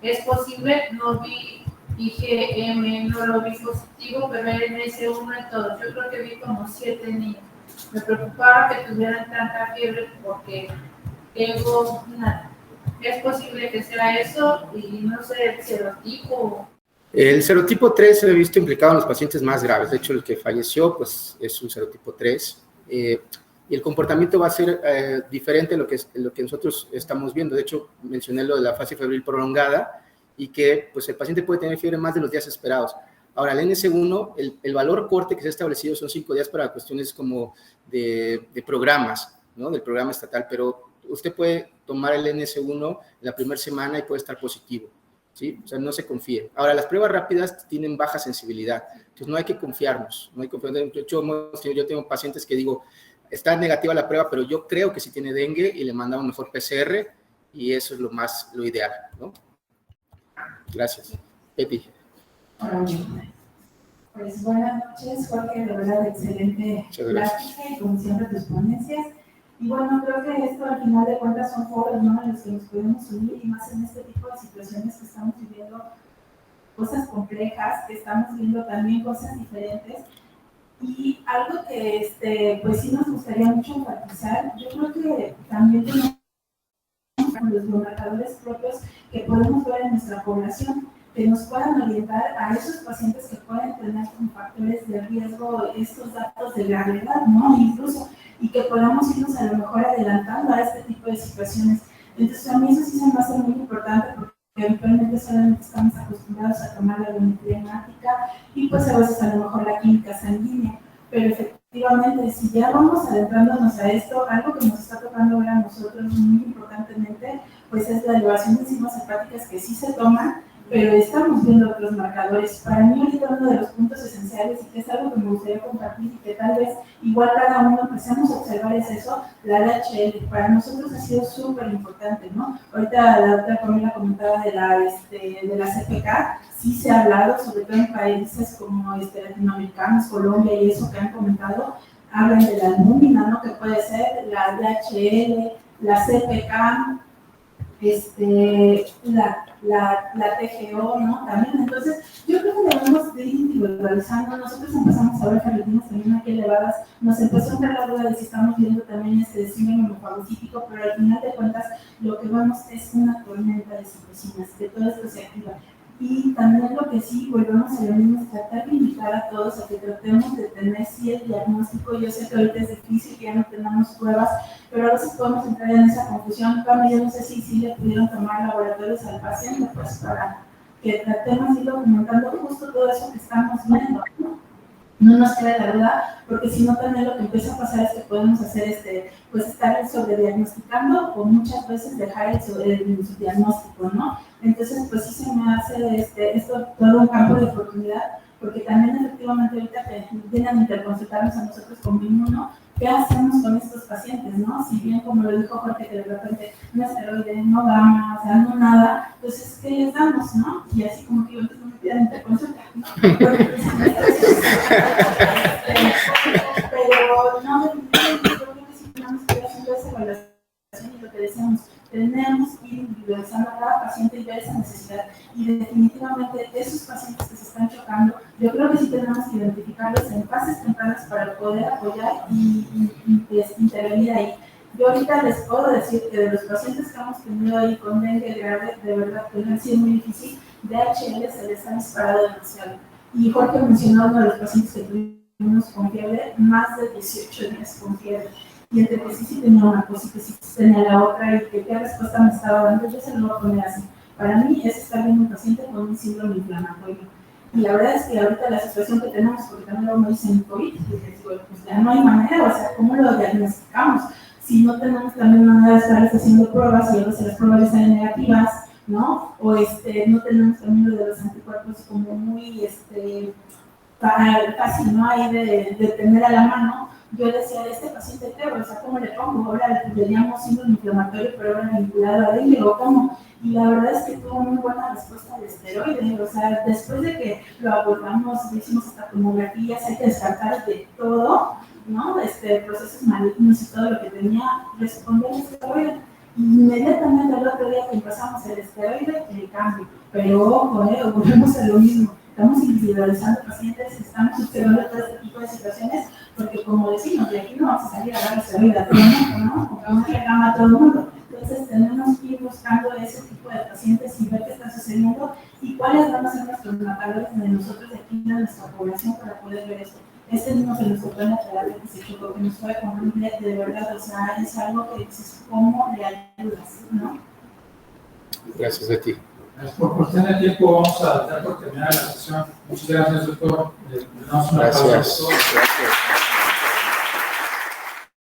[SPEAKER 8] ¿Es posible? No vi IgM, no lo vi positivo, pero NS1 en todos. Yo creo que vi como 7 niños. Me preocupaba que tuvieran tanta fiebre porque tengo nada. ¿Es posible que sea eso? Y no sé, el serotipo.
[SPEAKER 2] El serotipo 3 se ha visto implicado en los pacientes más graves. De hecho, el que falleció pues, es un serotipo 3. Y el comportamiento va a ser diferente a lo que nosotros estamos viendo. De hecho, mencioné lo de la fase febril prolongada y que pues, el paciente puede tener fiebre más de los días esperados. Ahora, el NS1, el valor corte que se ha establecido son 5 días para cuestiones como de programas, ¿no? Del programa estatal, pero usted puede tomar el NS1 la primera semana y puede estar positivo, ¿sí? O sea, no se confíe. Ahora, las pruebas rápidas tienen baja sensibilidad, entonces no hay que confiarnos, no hay que confiarnos. De hecho, yo tengo pacientes que digo, está negativa la prueba, pero yo creo que sí tiene dengue y le mandamos mejor PCR y eso es lo ideal, ¿no? Gracias. Peti.
[SPEAKER 4] Hola, pues buenas noches, Jorge, de verdad excelente plática y como siempre tus ponencias. Y bueno, creo que esto al final de cuentas son foros, ¿no?, en los que nos podemos unir y más en este tipo de situaciones que estamos viviendo cosas complejas, que estamos viendo también cosas diferentes. Y algo que pues sí nos gustaría mucho enfatizar, yo creo que también tenemos los biomarcadores propios que podemos ver en nuestra población, que nos puedan orientar a esos pacientes que pueden tener como factores de riesgo estos datos de gravedad, ¿no? Incluso, y que podamos irnos a lo mejor adelantando a este tipo de situaciones. Entonces, a mí eso sí se me hace muy importante porque habitualmente solamente estamos acostumbrados a tomar la biometría hemática y pues a veces a lo mejor la química sanguínea, pero efectivamente, si ya vamos adentrándonos a esto, algo que nos está tocando ver a nosotros muy importantemente, pues es la elevación de enzimas hepáticas que sí se toman, pero estamos viendo otros marcadores. Para mí ahorita uno de los puntos esenciales y que es algo que me gustaría compartir y que tal vez igual cada uno empecemos a observar es eso, la DHL. Para nosotros ha sido súper importante, ¿no? Ahorita la doctora Camila comentaba de la CPK, sí se ha hablado, sobre todo en países como latinoamericanos, Colombia y eso que han comentado, hablan de la albúmina, ¿no?, que puede ser la DHL, la CPK, la TGO, ¿no? También, entonces, yo creo que debemos de ir individualizando. Nosotros empezamos a ver ferritinas también aquí elevadas, nos empezó a entrar la duda de si estamos viendo también síndrome hemofagocítico, pero al final de cuentas, lo que vemos es una tormenta de citocinas, que todo esto se activa. Y también lo que sí, volvemos a lo mismo, es tratar de invitar a todos a que tratemos de tener sí el diagnóstico. Yo sé que ahorita es difícil, que ya no tenemos pruebas, pero a veces podemos entrar en esa confusión. Pame, yo no sé si le pudieron tomar laboratorios al paciente, pues para que tratemos de ir documentando justo todo eso que estamos viendo, ¿no? No nos queda la duda, porque si no también lo que empieza a pasar es que podemos hacer pues estar sobrediagnosticando o muchas veces dejar el subdiagnóstico, ¿no? Entonces, pues sí se me hace esto todo un campo de oportunidad, porque también efectivamente ahorita que vienen a interconsultarnos a nosotros con BIM1, ¿qué hacemos con estos pacientes, no? Si bien, como lo dijo Jorge, que de repente no esteroide, no gamma, o sea, no nada, entonces, ¿qué les damos, no? Y así como que yo no me pidan interconsulta, ¿no? Pero no, yo creo que sí tenemos que ir haciendo esa evaluación y lo que decíamos, tenemos que ir individualizando a cada paciente y ver esa necesidad. Y definitivamente esos pacientes que se están chocando, yo creo que sí tenemos que identificarlos en fases tempranas para poder apoyar y intervenir ahí. Yo ahorita les puedo decir que de los pacientes que hemos tenido ahí con dengue grave, de verdad que ha sido muy difícil, DHL se les ha disparado demasiado. Y Jorge mencionó uno de los pacientes que tuvimos
[SPEAKER 9] unos con fiebre, más de 18 días con fiebre. Y entre que sí tenía una cosa y que sí tenía la otra y que qué respuesta me estaba dando, yo se lo voy a poner así. Para mí es estar viendo un paciente con un síndrome inflamatorio. Y la verdad es que ahorita la situación que tenemos, porque también luego me dicen COVID, y les digo, pues ya no hay manera, o sea, ¿cómo lo diagnosticamos? Si no tenemos también manera de estar haciendo pruebas y a veces las pruebas salen negativas, ¿no? O no tenemos también lo de los anticuerpos como muy fácil, ¿no? Ahí de tener a la mano. Yo decía, este paciente creo, o sea, ¿cómo le pongo? Ahora le llamo síndrome inflamatorio, pero ahora vinculado a dengue, o ¿cómo? Y la verdad es que tuvo muy buena respuesta al esteroide, o sea, después de que lo abordamos, hicimos hasta tomografías, hay que descartar de todo, ¿no? Procesos malignos y todo lo que tenía, respondió al esteroide. Inmediatamente el otro día que empezamos el esteroide, el cambio. Pero ojo, volvemos a lo mismo. Estamos individualizando pacientes, estamos observando todo este tipo de situaciones, porque como decimos, de aquí no vamos a salir a dar esteroide a todo el mundo, ¿no? Porque vamos a reclamar a todo el mundo. Entonces tenemos que ir buscando ese tipo de pacientes y ver qué está sucediendo y cuáles van a ser nuestros matadores de nosotros de aquí, de nuestra población, para poder ver esto. Este mismo que nos tocó en la terapia que se chocó, que nos fue horrible, de verdad, o sea, es algo que dices, ¿cómo le ayudas, no?
[SPEAKER 2] Gracias a ti.
[SPEAKER 1] Por cuestión de tiempo vamos a dar por terminar la sesión. Muchas gracias, doctor.
[SPEAKER 2] Gracias.